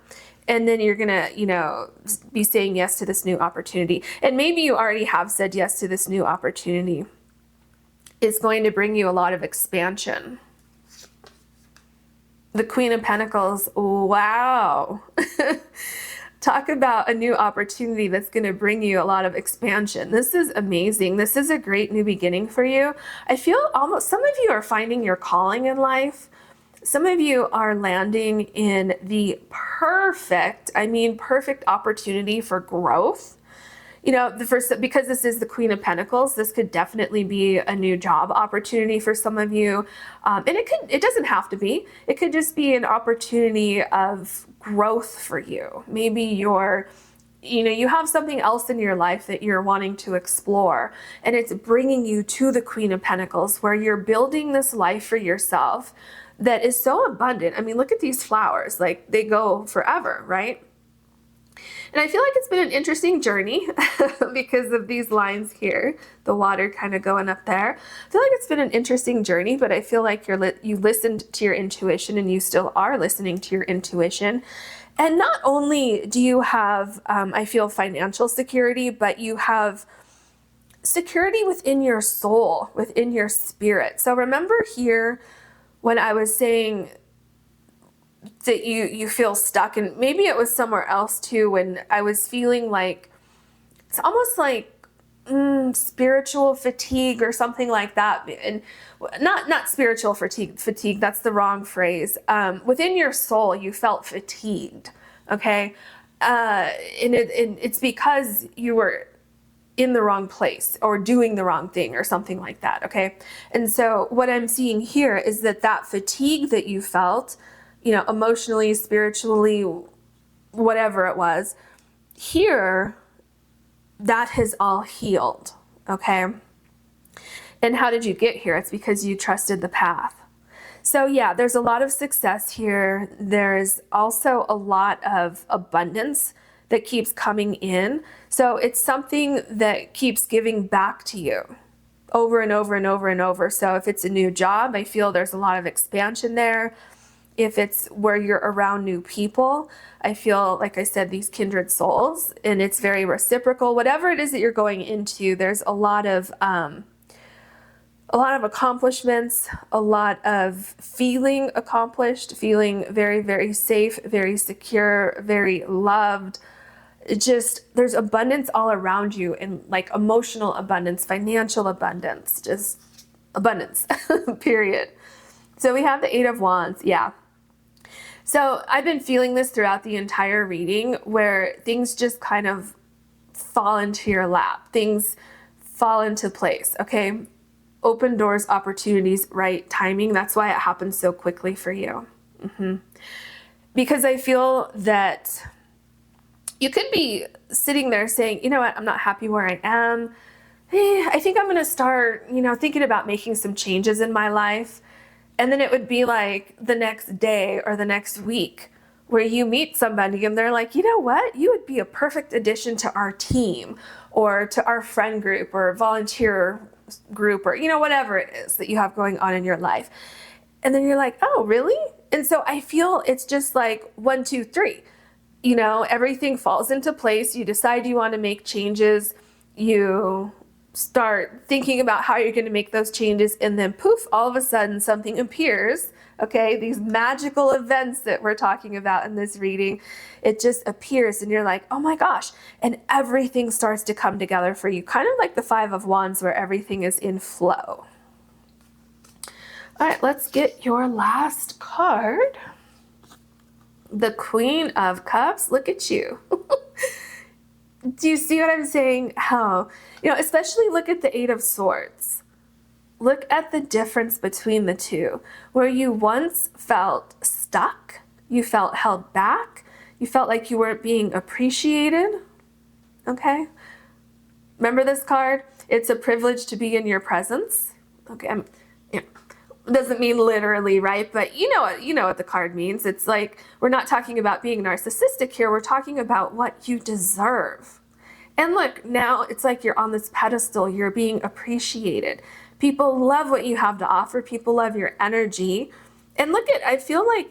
And then you're going to, be saying yes to this new opportunity. And maybe you already have said yes to this new opportunity. It's going to bring you a lot of expansion. The Queen of Pentacles, wow. Talk about a new opportunity that's going to bring you a lot of expansion. This is amazing. This is a great new beginning for you. I feel almost some of you are finding your calling in life. Some of you are landing in the perfect opportunity for growth. Because this is the Queen of Pentacles, this could definitely be a new job opportunity for some of you. And it doesn't have to be. It could just be an opportunity of growth for you. Maybe you have something else in your life that you're wanting to explore, and it's bringing you to the Queen of Pentacles, where you're building this life for yourself that is so abundant. I mean, look at these flowers, like they go forever, right? And I feel like it's been an interesting journey because of these lines here, the water kind of going up there. I feel like it's been an interesting journey, but I feel like you listened to your intuition, and you still are listening to your intuition. And not only do you have, I feel, financial security, but you have security within your soul, within your spirit. So remember here when I was saying that you feel stuck, and maybe it was somewhere else too, when I was feeling like it's almost like spiritual fatigue or something like that. And not spiritual fatigue, that's the wrong phrase. Within your soul, you felt fatigued, okay? And it's because you were in the wrong place or doing the wrong thing or something like that, okay? And so what I'm seeing here is that fatigue that you felt, emotionally, spiritually, whatever it was, here, that has all healed, okay? And how did you get here? It's because you trusted the path. So yeah, there's a lot of success here. There's also a lot of abundance that keeps coming in. So it's something that keeps giving back to you over and over and over and over. So if it's a new job, I feel there's a lot of expansion there. If it's where you're around new people, I feel, like I said, these kindred souls, and it's very reciprocal. Whatever it is that you're going into, there's a lot of a lot of accomplishments, a lot of feeling accomplished, feeling very, very safe, very secure, very loved. There's abundance all around you, and like emotional abundance, financial abundance, just abundance, period. So we have the Eight of Wands, yeah. So I've been feeling this throughout the entire reading, where things just kind of fall into your lap. Things fall into place, okay? Open doors, opportunities, right timing. That's why it happens so quickly for you. Because I feel that you could be sitting there saying, you know what, I'm not happy where I am. I think I'm going to start, thinking about making some changes in my life. And then it would be like the next day or the next week where you meet somebody and they're like, you know what, you would be a perfect addition to our team or to our friend group or volunteer group or, whatever it is that you have going on in your life. And then you're like, oh, really? And so I feel it's just like 1, 2, 3. Everything falls into place. You decide you want to make changes. You start thinking about how you're going to make those changes. And then poof, all of a sudden something appears. Okay, these magical events that we're talking about in this reading, it just appears and you're like, oh my gosh. And everything starts to come together for you. Kind of like the Five of Wands where everything is in flow. All right, let's get your last card. The Queen of Cups. Look at you. Do you see what I'm saying? How, especially look at the Eight of Swords. Look at the difference between the two. Where you once felt stuck, you felt held back, you felt like you weren't being appreciated. Okay? Remember this card? It's a privilege to be in your presence. Okay, doesn't mean literally, right? But you know what the card means. It's like, we're not talking about being narcissistic here. We're talking about what you deserve. And look, now it's like you're on this pedestal. You're being appreciated. People love what you have to offer. People love your energy. And I feel like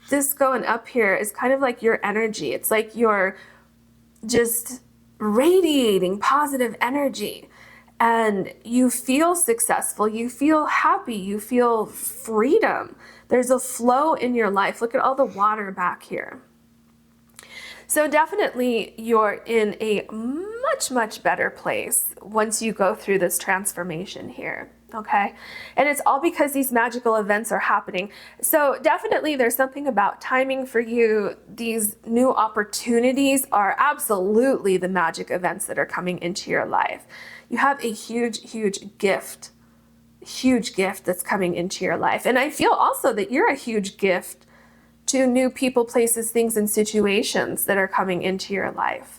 this going up here is kind of like your energy. It's like you're just radiating positive energy. And you feel successful, you feel happy, you feel freedom. There's a flow in your life. Look at all the water back here. So definitely you're in a much, much better place once you go through this transformation here, okay? And it's all because these magical events are happening. So definitely there's something about timing for you. These new opportunities are absolutely the magic events that are coming into your life. You have a huge, huge gift that's coming into your life. And I feel also that you're a huge gift to new people, places, things, and situations that are coming into your life.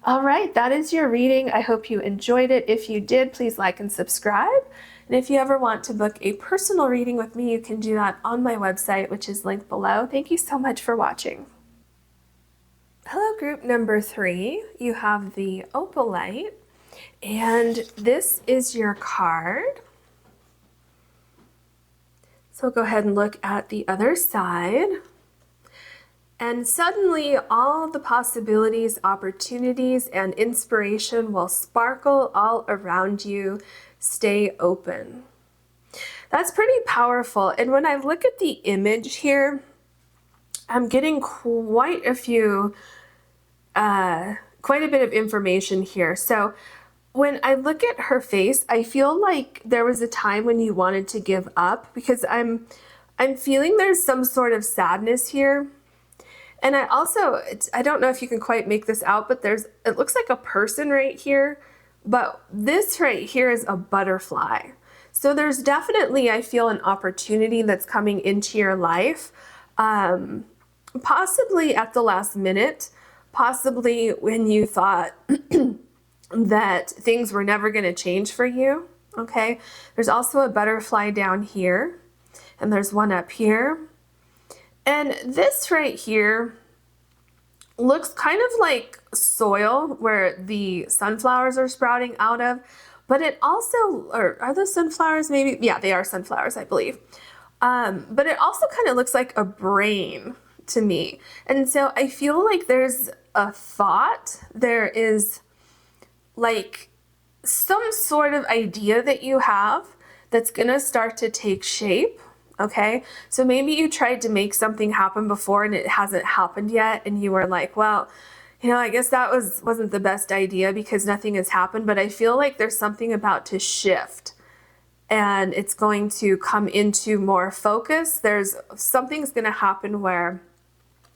All right, that is your reading. I hope you enjoyed it. If you did, please like and subscribe. And if you ever want to book a personal reading with me, you can do that on my website, which is linked below. Thank you so much for watching. Hello, group number 3. You have the Opalite. And this is your card. So go ahead and look at the other side. And suddenly all the possibilities, opportunities, and inspiration will sparkle all around you. Stay open. That's pretty powerful. And when I look at the image here, I'm getting quite a bit of information here. So when I look at her face, I feel like there was a time when you wanted to give up, because I'm feeling there's some sort of sadness here. And I don't know if you can quite make this out, but it looks like a person right here, but this right here is a butterfly. So there's definitely, I feel, an opportunity that's coming into your life, possibly at the last minute, possibly when you thought that things were never going to change for you, okay? There's also a butterfly down here, and there's one up here. And this right here looks kind of like soil where the sunflowers are sprouting out of, but it also, or are those sunflowers maybe? Yeah, they are sunflowers, I believe. But it also kind of looks like a brain to me. And so I feel like there's a thought, there is like some sort of idea that you have that's going to start to take shape. Okay, so maybe you tried to make something happen before and it hasn't happened yet, and you were like, well, I guess that wasn't the best idea because nothing has happened, but I feel like there's something about to shift and it's going to come into more focus. Something's going to happen where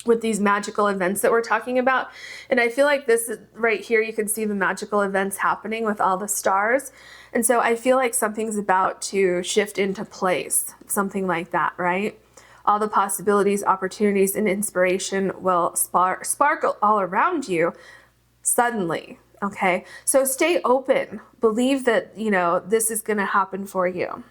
with these magical events that we're talking about. And I feel like this is right here, you can see the magical events happening with all the stars. And so I feel like something's about to shift into place, something like that, right? All the possibilities, opportunities, and inspiration will sparkle all around you suddenly, okay? So stay open. Believe that, this is going to happen for you.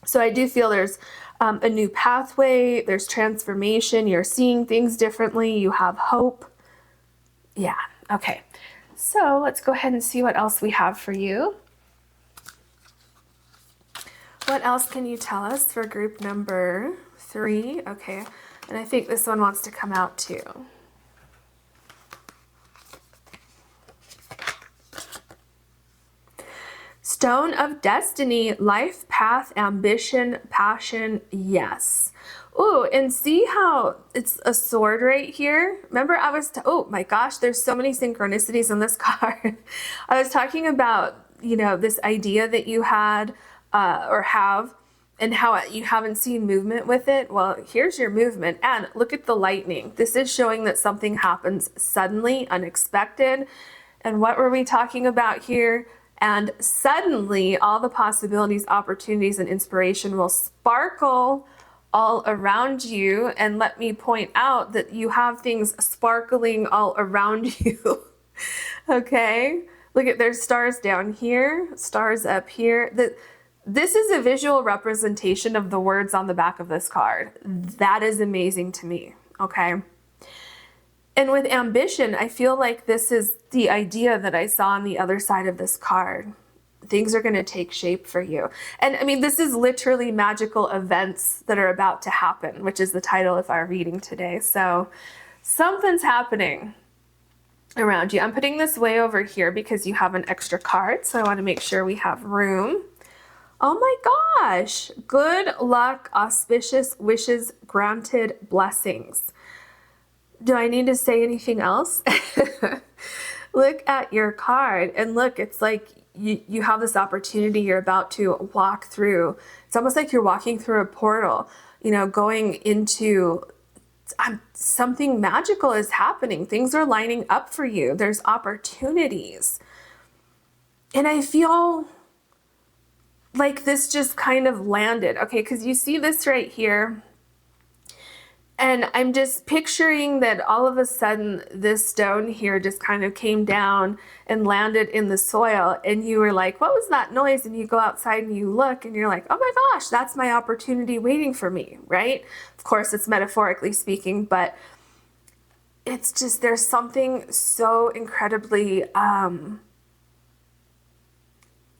So I do feel there's a new pathway, there's transformation, you're seeing things differently, you have hope. Yeah, okay. So let's go ahead and see what else we have for you. What else can you tell us for group number 3? Okay, and I think this one wants to come out too. Stone of Destiny, life, path, ambition, passion, yes. Ooh, and see how it's a sword right here? Remember oh my gosh, there's so many synchronicities on this card. I was talking about, this idea that you had or have, and how you haven't seen movement with it. Well, here's your movement, and look at the lightning. This is showing that something happens suddenly, unexpected. And what were we talking about here? And suddenly all the possibilities, opportunities, and inspiration will sparkle all around you. And let me point out that you have things sparkling all around you. Okay, look at, there's stars down here, stars up here. This is a visual representation of the words on the back of this card. That is amazing to me, okay? And with ambition, I feel like this is the idea that I saw on the other side of this card. Things are going to take shape for you. And I mean, this is literally magical events that are about to happen, which is the title of our reading today. So something's happening around you. I'm putting this way over here because you have an extra card. So I want to make sure we have room. Oh my gosh. Good luck, auspicious wishes, granted blessings. Do I need to say anything else? Look at your card and look, it's like you have this opportunity you're about to walk through. It's almost like you're walking through a portal, going into something magical is happening. Things are lining up for you. There's opportunities. And I feel like this just kind of landed. Okay, because you see this right here. And I'm just picturing that all of a sudden this stone here just kind of came down and landed in the soil, and you were like, what was that noise? And you go outside and you look and you're like, oh my gosh, that's my opportunity waiting for me, right? Of course, it's metaphorically speaking, but it's just, there's something so incredibly,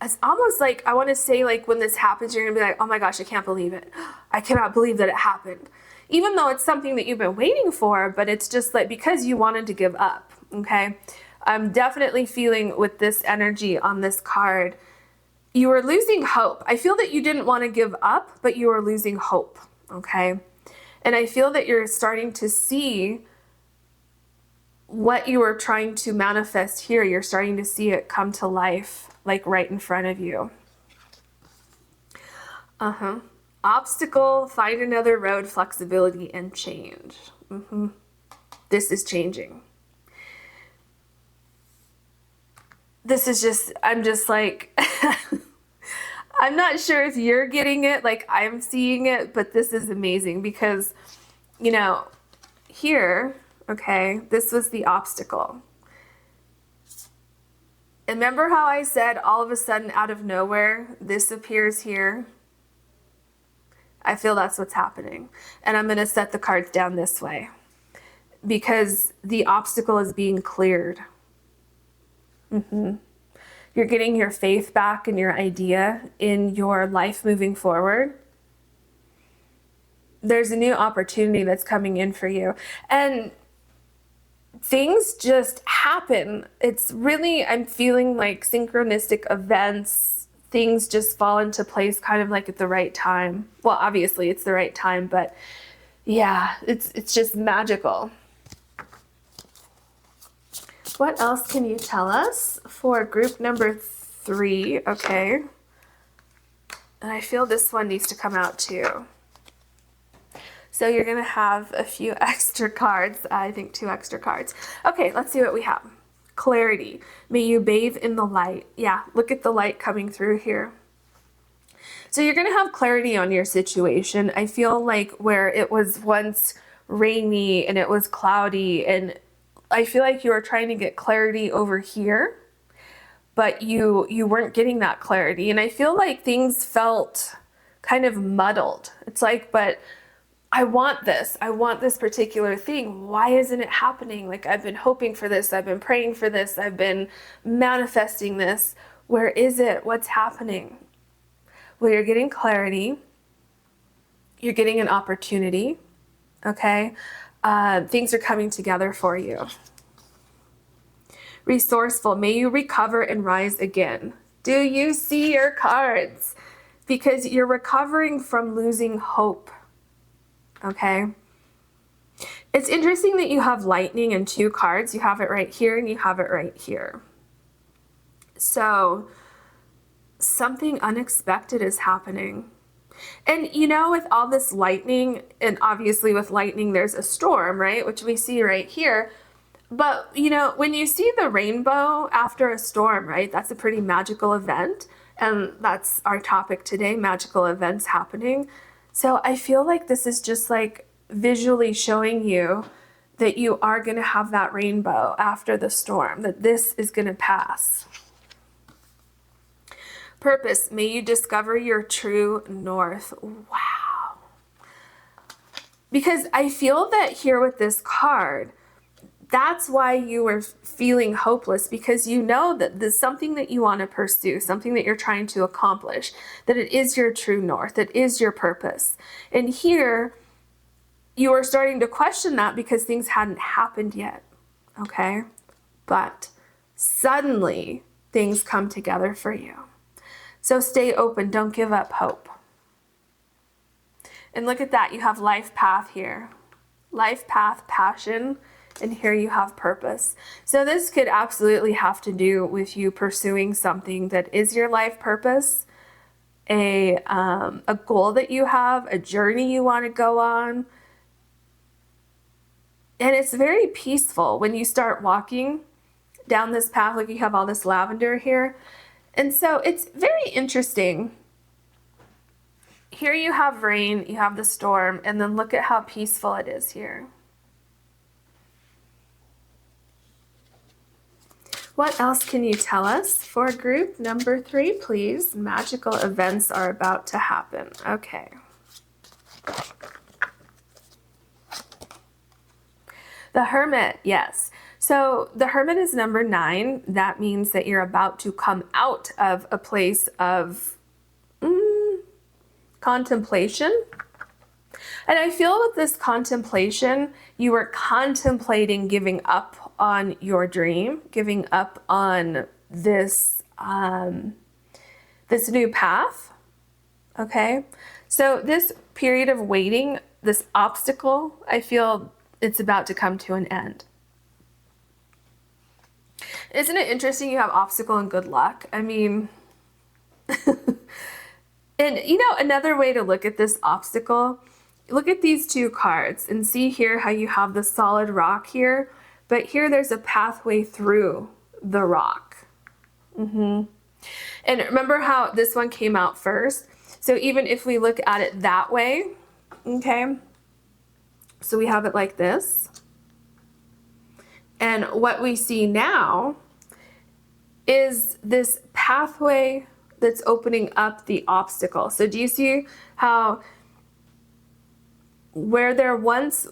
it's almost like, I want to say, like, when this happens, you're gonna be like, oh my gosh, I can't believe it. I cannot believe that it happened. Even though it's something that you've been waiting for, but it's just like because you wanted to give up, okay? I'm definitely feeling with this energy on this card, you were losing hope. I feel that you didn't want to give up, but you were losing hope, okay? And I feel that you're starting to see what you were trying to manifest here. You're starting to see it come to life, like right in front of you. Obstacle, find another road, flexibility, and change. This is changing. This is just, I'm just like, I'm not sure if you're getting it like I'm seeing it, but this is amazing because, here, okay, this was the obstacle. And remember how I said all of a sudden out of nowhere, this appears here? I feel that's what's happening. And I'm going to set the cards down this way because the obstacle is being cleared. You're getting your faith back and your idea in your life moving forward. There's a new opportunity that's coming in for you. And things just happen. It's really, I'm feeling like synchronistic events. Things just fall into place kind of like at the right time. Well, obviously it's the right time, but yeah, it's just magical. What else can you tell us for group number 3? Okay. And I feel this one needs to come out too. So you're going to have a few extra cards. I think 2 extra cards. Okay, let's see what we have. Clarity. May you bathe in the light. Yeah, look at the light coming through here. So you're going to have clarity on your situation. I feel like where it was once rainy and it was cloudy, and I feel like you were trying to get clarity over here, but you weren't getting that clarity. And I feel like things felt kind of muddled. It's like, but I want this particular thing. Why isn't it happening? Like, I've been hoping for this. I've been praying for this. I've been manifesting this. Where is it? What's happening? Well, you're getting clarity. You're getting an opportunity. Okay. Things are coming together for you. Resourceful. May you recover and rise again. Do you see your cards? Because you're recovering from losing hope. Okay. It's interesting that you have lightning in 2 cards. You have it right here and you have it right here. So something unexpected is happening. And you know, with all this lightning, and obviously with lightning, there's a storm, right? Which we see right here. But you know, when you see the rainbow after a storm, right? That's a pretty magical event. And that's our topic today, magical events happening. So I feel like this is just like visually showing you that you are going to have that rainbow after the storm, that this is going to pass. Purpose, may you discover your true north. Wow. Because I feel that here with this card, that's why you were feeling hopeless, because you know that there's something that you want to pursue, something that you're trying to accomplish, that it is your true north, it is your purpose. And here, you are starting to question that because things hadn't happened yet, okay? But suddenly, things come together for you. So stay open, don't give up hope. And look at that, you have life path here. Life path, passion, and here you have purpose. So this could absolutely have to do with you pursuing something that is your life purpose, a goal that you have, a journey you want to go on. And it's very peaceful when you start walking down this path. Like you have all this lavender here. And so it's very interesting. Here you have rain, you have the storm, and then look at how peaceful it is here. What else can you tell us for group number 3, please? Magical events are about to happen. Okay. The Hermit, yes. So the Hermit is number 9. That means that you're about to come out of a place of contemplation. And I feel with this contemplation, you were contemplating giving up on your dream, giving up on this, this new path. Okay. So this period of waiting, this obstacle, I feel it's about to come to an end. Isn't it interesting you have obstacle and good luck? I mean, and you know, another way to look at this obstacle, look at these 2 cards and see here how you have the solid rock here, but here there's a pathway through the rock. And remember how this one came out first? So even if we look at it that way, okay, so we have it like this. And what we see now is this pathway that's opening up the obstacle. So do you see how where there once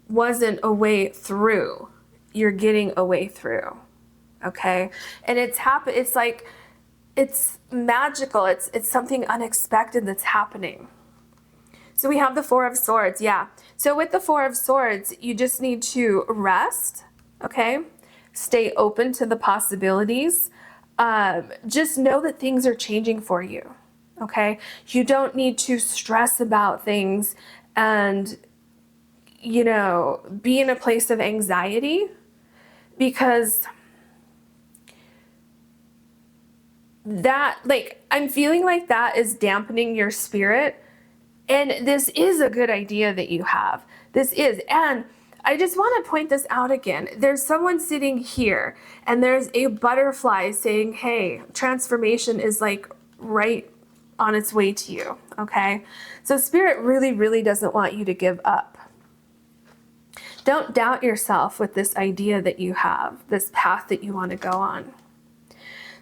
wasn't a way through, you're getting a way through, okay? And it's like, it's magical. It's something unexpected that's happening. So we have the 4 of Swords, yeah. So with the 4 of Swords, you just need to rest okay? Stay open to the possibilities. Just know that things are changing for you, okay? You don't need to stress about things and, you know, be in a place of anxiety, because that, like, I'm feeling like that is dampening your spirit. And this is a good idea that you have. This is. And I just want to point this out again. There's someone sitting here and there's a butterfly saying, hey, transformation is like right on its way to you. Okay. So spirit really, really doesn't want you to give up. Don't doubt yourself with this idea that you have, this path that you want to go on.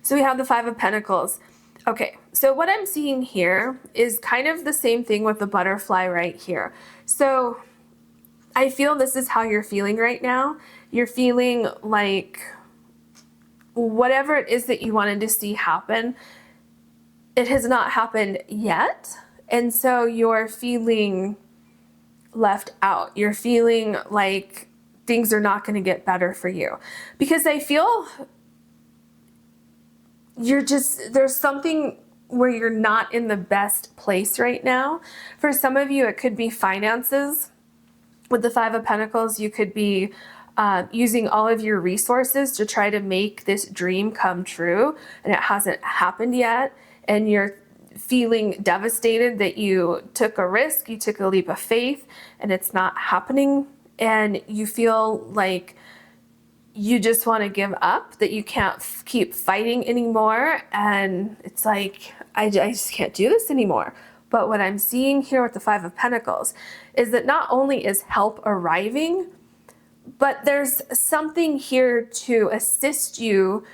So we have the Five of Pentacles. Okay, so what I'm seeing here is kind of the same thing with the butterfly right here. So I feel this is how you're feeling right now. You're feeling like whatever it is that you wanted to see happen, it has not happened yet. And so you're feeling left out. You're feeling like things are not going to get better for you. Because I feel there's something where you're not in the best place right now. For some of you, it could be finances. With the Five of Pentacles, you could be using all of your resources to try to make this dream come true, and it hasn't happened yet, and you're feeling devastated that you took a risk, you took a leap of faith, and it's not happening, and you feel like you just want to give up, that you can't keep fighting anymore, and it's like, I just can't do this anymore. But what I'm seeing here with the Five of Pentacles is that not only is help arriving, but there's something here to assist you,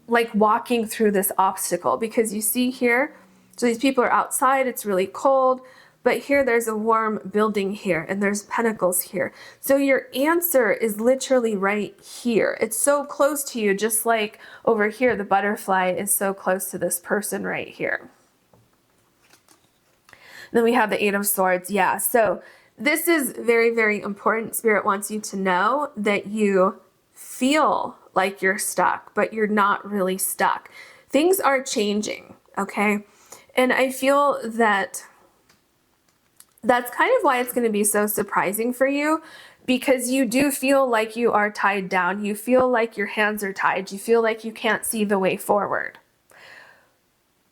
like walking through this obstacle. Because you see here, so these people are outside, it's really cold, but here there's a warm building here, and there's pentacles here. So your answer is literally right here. It's so close to you, just like over here, the butterfly is so close to this person right here. Then we have the Eight of Swords. Yeah, so this is very, very important. Spirit wants you to know that you feel like you're stuck, but you're not really stuck. Things are changing, okay? And I feel that that's kind of why it's going to be so surprising for you, because you do feel like you are tied down. You feel like your hands are tied. You feel like you can't see the way forward.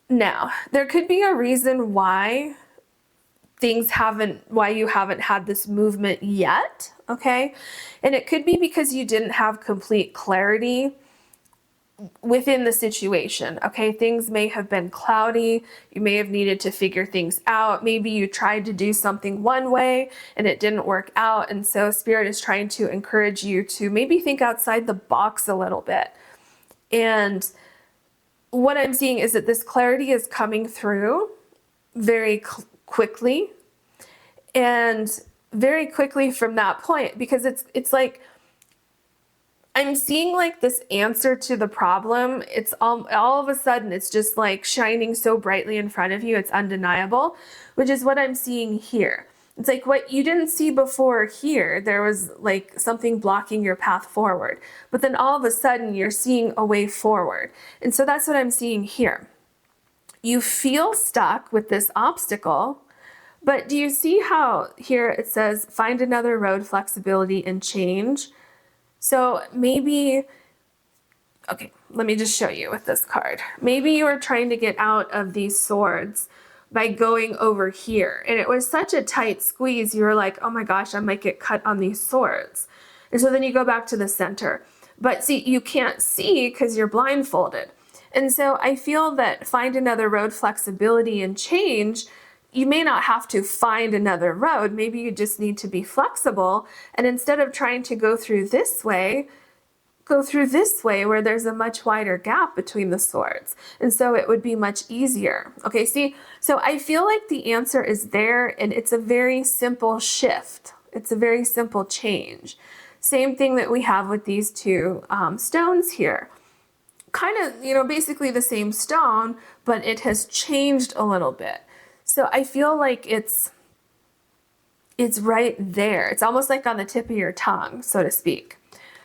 Now, there could be a reason why why you haven't had this movement yet, okay? And it could be because you didn't have complete clarity within the situation, okay? Things may have been cloudy. You may have needed to figure things out. Maybe you tried to do something one way and it didn't work out. And so Spirit is trying to encourage you to maybe think outside the box a little bit. And what I'm seeing is that this clarity is coming through very quickly, and very quickly from that point, because it's like I'm seeing like this answer to the problem. It's all of a sudden it's just like shining so brightly in front of you. It's undeniable, which is what I'm seeing here. It's like what you didn't see before here. There was like something blocking your path forward, but then all of a sudden you're seeing a way forward. And so that's what I'm seeing here. You feel stuck with this obstacle, but do you see how here it says, find another road, flexibility, and change? So maybe, okay, let me just show you with this card. Maybe you were trying to get out of these swords by going over here, and it was such a tight squeeze, you were like, oh my gosh, I might get cut on these swords. And so then you go back to the center. But see, you can't see because you're blindfolded. And so I feel that find another road, flexibility, and change, you may not have to find another road. Maybe you just need to be flexible. And instead of trying to go through this way, go through this way where there's a much wider gap between the swords. And so it would be much easier. Okay, see, so I feel like the answer is there, and it's a very simple shift. It's a very simple change. Same thing that we have with these two stones here. Kind of, you know, basically the same stone, but it has changed a little bit. So I feel like it's right there. It's almost like on the tip of your tongue, so to speak.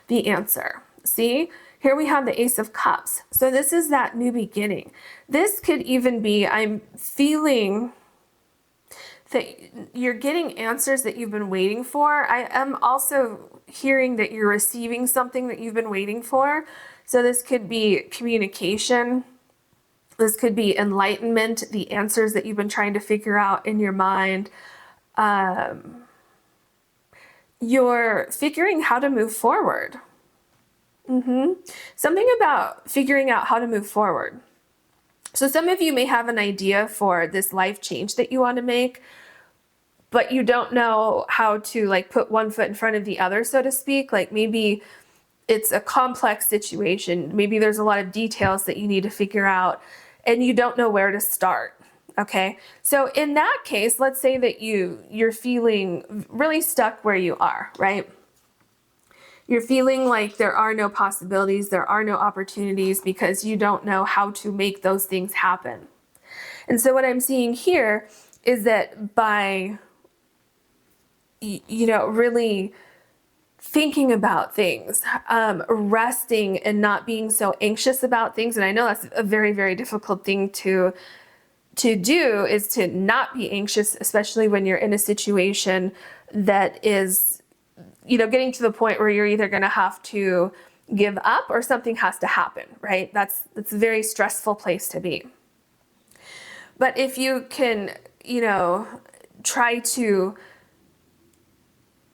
the answer. See, here we have the Ace of Cups. So this is that new beginning. This could even be, I'm feeling that you're getting answers that you've been waiting for. I am also hearing that you're receiving something that you've been waiting for. So this could be communication. This could be enlightenment, the answers that you've been trying to figure out in your mind. You're figuring how to move forward. Something about figuring out how to move forward. So some of you may have an idea for this life change that you want to make, but you don't know how to like put one foot in front of the other, so to speak. Like maybe it's a complex situation. Maybe there's a lot of details that you need to figure out and you don't know where to start. Okay. So in that case, let's say that you're feeling really stuck where you are, right? You're feeling like there are no possibilities, there are no opportunities because you don't know how to make those things happen. And so what I'm seeing here is that by, really thinking about things, resting and not being so anxious about things. And I know that's a very, very difficult thing to do, is to not be anxious, especially when you're in a situation that is, getting to the point where you're either going to have to give up or something has to happen, right? That's a very stressful place to be. But if you can, try to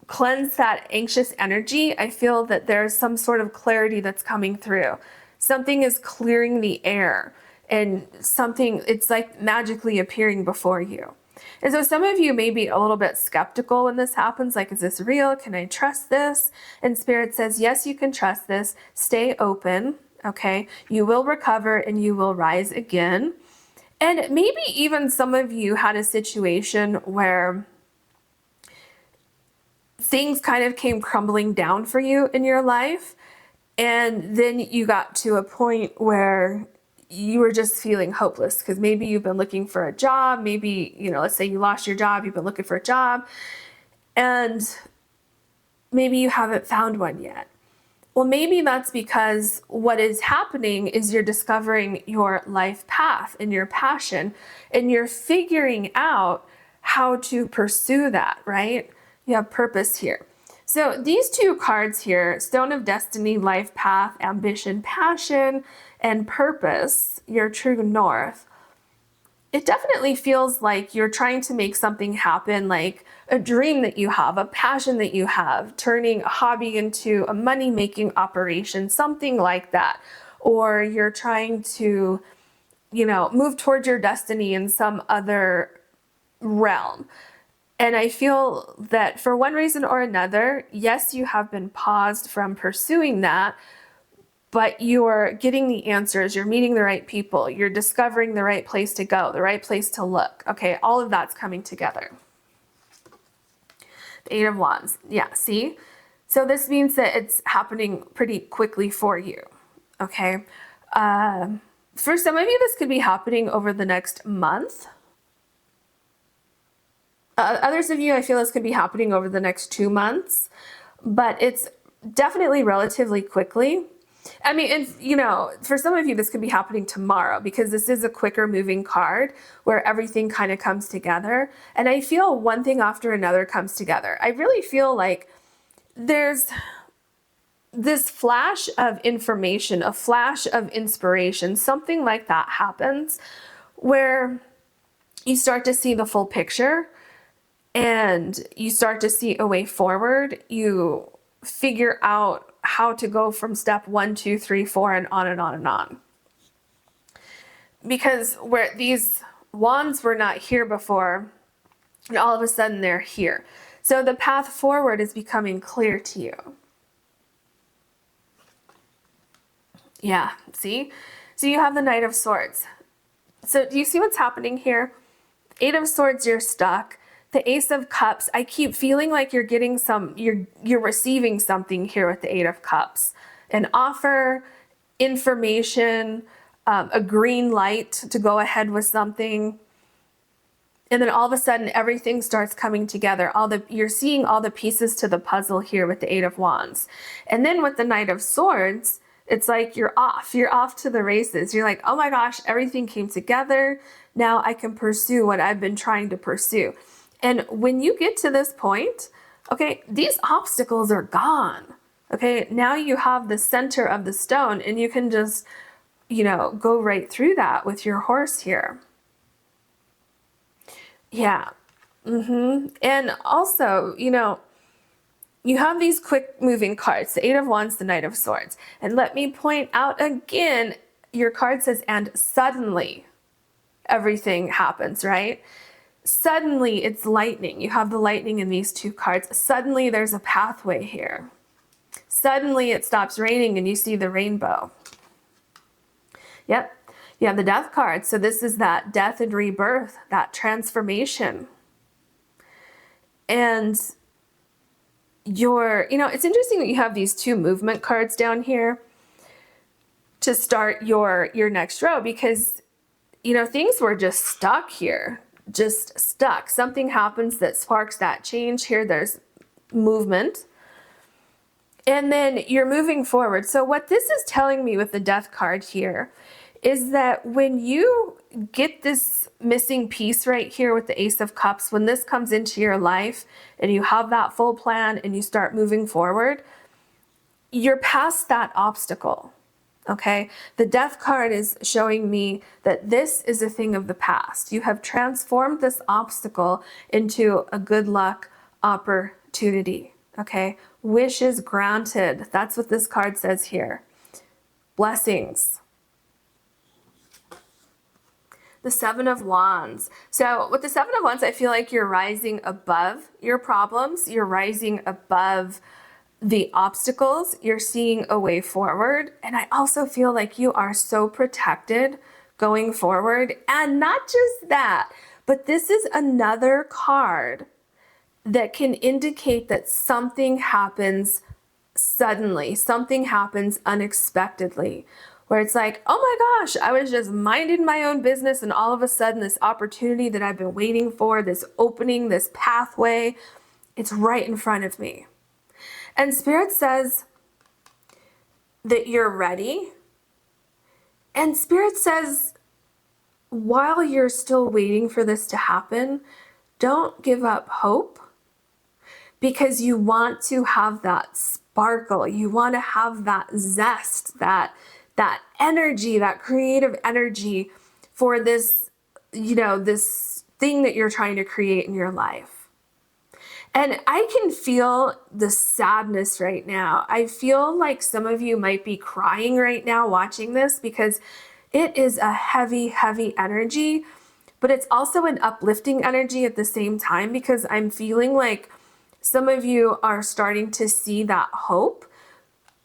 cleanse that anxious energy, I feel that there's some sort of clarity that's coming through. Something is clearing the air and something, it's like magically appearing before you. And so some of you may be a little bit skeptical when this happens, like, is this real? Can I trust this? And Spirit says, yes, you can trust this. Stay open, okay? You will recover and you will rise again. And maybe even some of you had a situation where things kind of came crumbling down for you in your life. And then you got to a point where you were just feeling hopeless because maybe you've been looking for a job. Maybe, let's say you lost your job, you've been looking for a job, and maybe you haven't found one yet. Well, maybe that's because what is happening is you're discovering your life path and your passion, and you're figuring out how to pursue that, right? You have purpose here. So these two cards here, Stone of Destiny, Life Path, Ambition, Passion, and Purpose, your true north, it definitely feels like you're trying to make something happen, like a dream that you have, a passion that you have, turning a hobby into a money-making operation, something like that. Or you're trying to, move towards your destiny in some other realm. And I feel that for one reason or another, yes, you have been paused from pursuing that, but you're getting the answers, you're meeting the right people, you're discovering the right place to go, the right place to look. Okay, all of that's coming together. The Eight of Wands, yeah, see? So this means that it's happening pretty quickly for you, okay? For some of you, this could be happening over the next month. Others of you, I feel this could be happening over the next 2 months, but it's definitely relatively quickly. I mean, and for some of you, this could be happening tomorrow because this is a quicker moving card where everything kind of comes together. And I feel one thing after another comes together. I really feel like there's this flash of information, a flash of inspiration, something like that happens where you start to see the full picture. And you start to see a way forward. You figure out how to go from step 1, 2, 3, 4, and on and on and on. Because where these wands were not here before, and all of a sudden they're here. So the path forward is becoming clear to you. Yeah, see? So you have the Knight of Swords. So do you see what's happening here? Eight of Swords, you're stuck. The Ace of Cups, I keep feeling like you're getting you're receiving something here with the Eight of Cups. An offer, information, a green light to go ahead with something. And then all of a sudden everything starts coming together. You're seeing all the pieces to the puzzle here with the Eight of Wands. And then with the Knight of Swords, it's like you're off to the races. You're like, oh my gosh, everything came together. Now I can pursue what I've been trying to pursue. And when you get to this point, okay, these obstacles are gone. Okay, now you have the center of the stone and you can just, go right through that with your horse here. Yeah. And also, you have these quick moving cards, the Eight of Wands, the Knight of Swords. And let me point out again, your card says, and suddenly everything happens, right? Suddenly it's lightning. You have the lightning in these two cards. Suddenly there's a pathway here. Suddenly it stops raining and you see the rainbow. Yep. You have the Death card. So this is that death and rebirth, that transformation. And it's interesting that you have these two movement cards down here to start your next row, because, things were just stuck here, just stuck. Something happens that sparks that change here. There's movement. And then you're moving forward. So what this is telling me with the Death card here is that when you get this missing piece right here with the Ace of Cups, when this comes into your life and you have that full plan and you start moving forward, you're past that obstacle, okay? The Death card is showing me that this is a thing of the past. You have transformed this obstacle into a good luck opportunity, okay? Wishes granted. That's what this card says here. Blessings. The Seven of Wands. So with the Seven of Wands, I feel like you're rising above your problems. You're rising above the obstacles. You're seeing a way forward. And I also feel like you are so protected going forward. And not just that, but this is another card that can indicate that something happens suddenly, something happens unexpectedly, where it's like, oh my gosh, I was just minding my own business and all of a sudden this opportunity that I've been waiting for, this opening, this pathway, it's right in front of me. And Spirit says that you're ready. And Spirit says, while you're still waiting for this to happen, don't give up hope, because you want to have that sparkle. You want to have that zest, that energy, that creative energy for this, this thing that you're trying to create in your life. And I can feel the sadness right now. I feel like some of you might be crying right now watching this, because it is a heavy, heavy energy, but it's also an uplifting energy at the same time, because I'm feeling like some of you are starting to see that hope.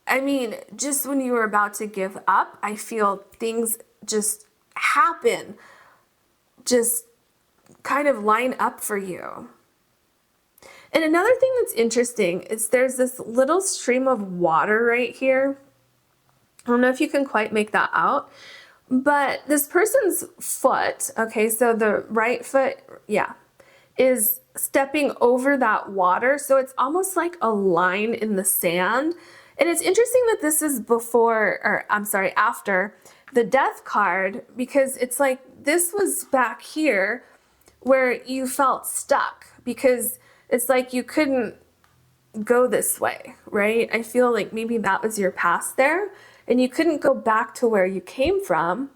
I mean, just when you were about to give up, I feel things just happen, just kind of line up for you. And another thing that's interesting is there's this little stream of water right here. I don't know if you can quite make that out, but this person's foot, okay, so the right foot, is stepping over that water. So it's almost like a line in the sand. And it's interesting that this is after the Death card, because it's like this was back here where you felt stuck, because it's like you couldn't go this way, right? I feel like maybe that was your past there and you couldn't go back to where you came from,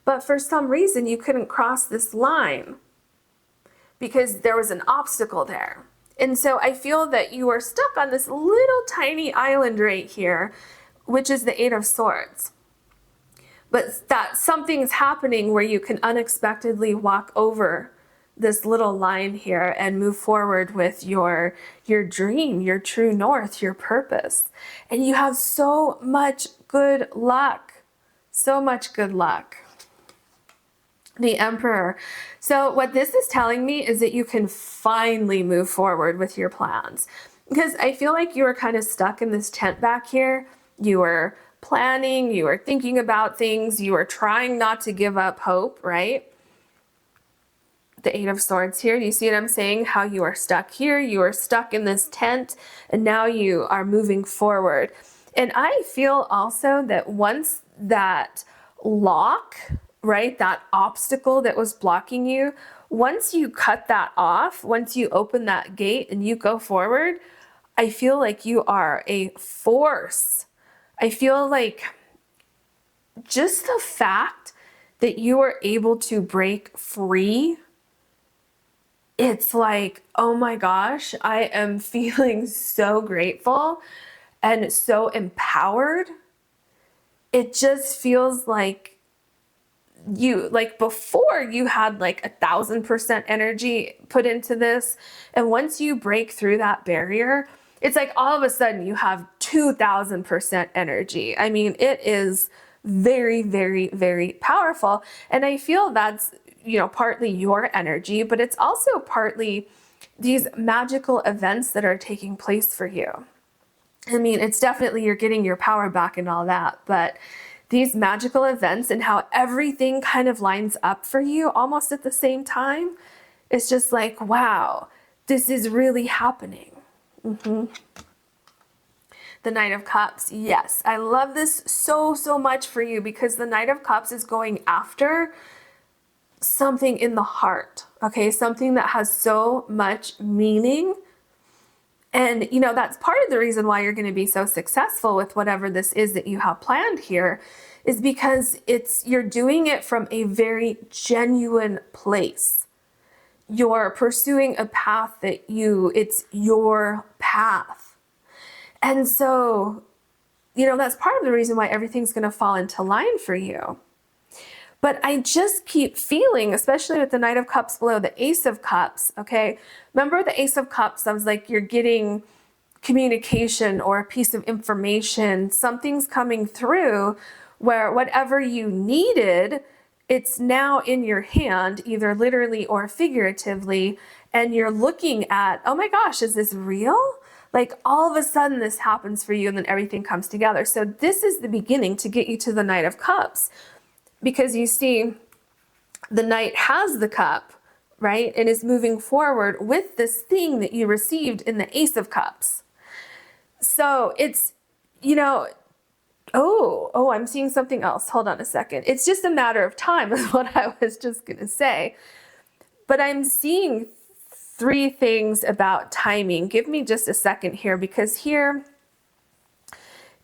but for some reason you couldn't cross this line because there was an obstacle there. And so I feel that you are stuck on this little tiny island right here, which is the Eight of Swords. But that something's happening where you can unexpectedly walk over this little line here and move forward with your dream, your true north, your purpose. And you have so much good luck, so much good luck. The Emperor. So what this is telling me is that you can finally move forward with your plans, because I feel like you were kind of stuck in this tent back here. You were planning, you were thinking about things, you were trying not to give up hope, right? the Eight of Swords here. Do you see what I'm saying? How you are stuck here, you are stuck in this tent, and now you are moving forward. And I feel also that once that lock, right, that obstacle that was blocking you, once you cut that off, once you open that gate and you go forward, I feel like you are a force. I feel like just the fact that you are able to break free, it's like, oh my gosh, I am feeling so grateful and so empowered. It just feels like you, like before you had like 1,000% energy put into this. And once you break through that barrier, it's like all of a sudden you have 2,000% energy. I mean, it is very, very, very powerful. And I feel that's, you know, partly your energy, but it's also partly these magical events that are taking place for you. I mean, it's definitely you're getting your power back and all that, but these magical events and how everything kind of lines up for you almost at the same time, it's just like, wow, this is really happening. The Knight of Cups, yes, I love this so, so much for you because the Knight of Cups is going after something in the heart, okay? Something that has so much meaning. And, you know, that's part of the reason why you're going to be so successful with whatever this is that you have planned here, is because you're doing it from a very genuine place. You're pursuing a path that it's your path. And so, you know, that's part of the reason why everything's going to fall into line for you. But I just keep feeling, especially with the Knight of Cups below the Ace of Cups, okay? Remember the Ace of Cups, I was like, you're getting communication or a piece of information. Something's coming through where whatever you needed, it's now in your hand, either literally or figuratively, and you're looking at, oh my gosh, is this real? Like all of a sudden this happens for you and then everything comes together. So this is the beginning to get you to the Knight of Cups. Because you see, the Knight has the cup, right? And is moving forward with this thing that you received in the Ace of Cups. So it's, you know, oh, I'm seeing something else. Hold on a second. It's just a matter of time is what I was just going to say. But I'm seeing 3 things about timing. Give me just a second here, because here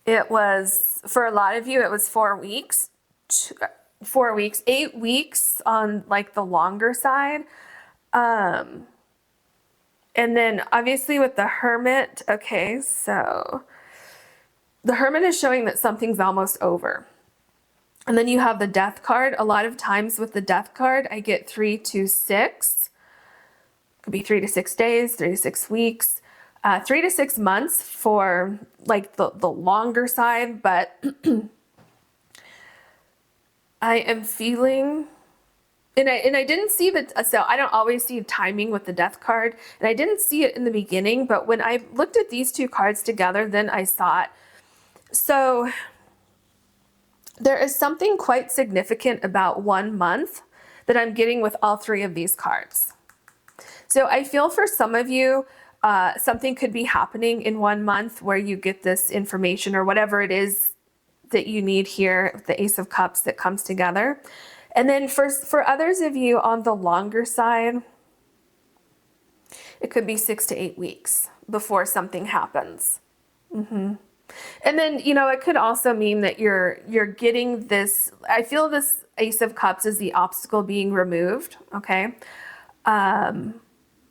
it was, for a lot of you, it was 4 weeks. 4 weeks, 8 weeks on like the longer side. And then obviously with the Hermit, okay, so the Hermit is showing that something's almost over. And then you have the Death card. A lot of times with the Death card, I get 3 to 6. Could be 3 to 6 days, 3 to 6 weeks, 3 to 6 months for like the longer side, but I am feeling, and I didn't see that, so I don't always see timing with the Death card, and I didn't see it in the beginning, but when I looked at these 2 cards together, then I saw it. So there is something quite significant about 1 month that I'm getting with all 3 of these cards. So I feel for some of you, something could be happening in 1 month where you get this information or whatever it is that you need here with the Ace of Cups that comes together. And then for others of you on the longer side, it could be 6 to 8 weeks before something happens. And then, you know, it could also mean that you're getting this, I feel this Ace of Cups is the obstacle being removed, okay?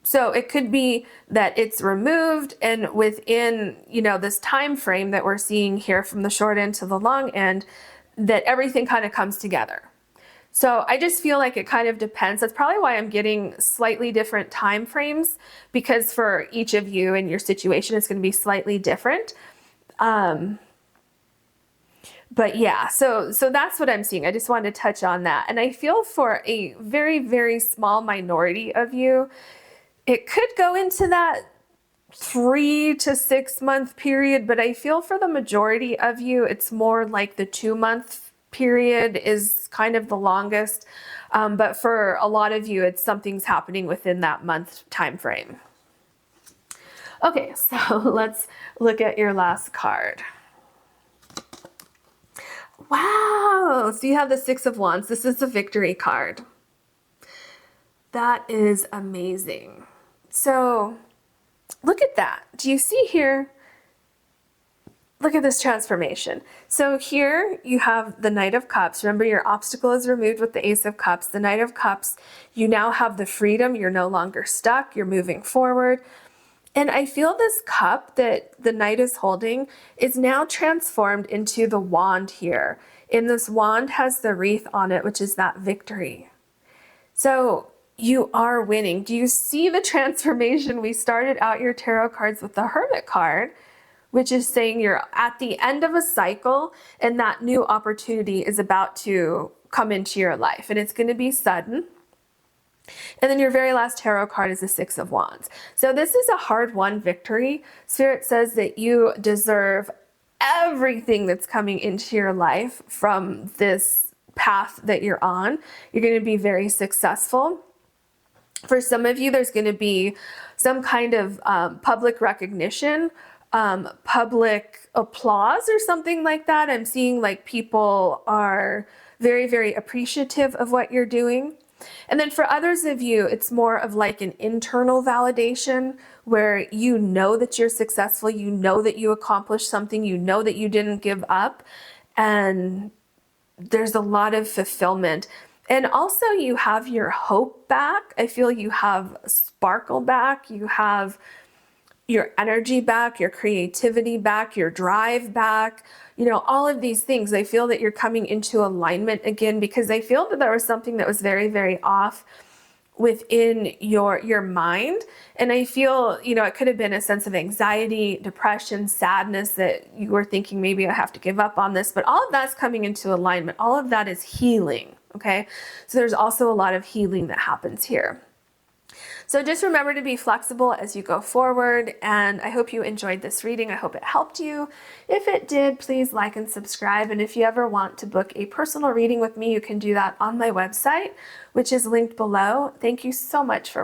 So it could be that it's removed, and within, you know, this time frame that we're seeing here from the short end to the long end, that everything kind of comes together. So I just feel like it kind of depends. That's probably why I'm getting slightly different time frames, because for each of you and your situation, it's going to be slightly different. But yeah, so that's what I'm seeing. I just wanted to touch on that. And I feel for a very, very small minority of you, it could go into that 3 to 6 month period, but I feel for the majority of you, it's more like the 2 month period is kind of the longest, but for a lot of you, it's something's happening within that month time frame. Okay, so let's look at your last card. Wow, so you have the Six of Wands. This is the victory card. That is amazing. So look at that. Do you see here? Look at this transformation. So here you have the Knight of Cups. Remember, your obstacle is removed with the Ace of Cups. The Knight of Cups, you now have the freedom. You're no longer stuck. You're moving forward. And I feel this cup that the Knight is holding is now transformed into the wand here. And this wand has the wreath on it, which is that victory. So you are winning. Do you see the transformation? We started out your tarot cards with the Hermit card, which is saying you're at the end of a cycle and that new opportunity is about to come into your life and it's going to be sudden. And then your very last tarot card is the Six of Wands. So this is a hard-won victory. Spirit says that you deserve everything that's coming into your life from this path that you're on. You're going to be very successful. For some of you, there's going to be some kind of public recognition, public applause or something like that. I'm seeing like people are very, very appreciative of what you're doing. And then for others of you, it's more of like an internal validation where you know that you're successful, you know that you accomplished something, you know that you didn't give up, and there's a lot of fulfillment. And also you have your hope back. I feel you have sparkle back, you have your energy back, your creativity back, your drive back, you know, all of these things. I feel that you're coming into alignment again because I feel that there was something that was very, very off within your mind. And I feel, you know, it could have been a sense of anxiety, depression, sadness that you were thinking, maybe I have to give up on this, but all of that's coming into alignment. All of that is healing. Okay. So there's also a lot of healing that happens here. So just remember to be flexible as you go forward, and I hope you enjoyed this reading. I hope it helped you. If it did, please like and subscribe, and if you ever want to book a personal reading with me, you can do that on my website, which is linked below. Thank you so much for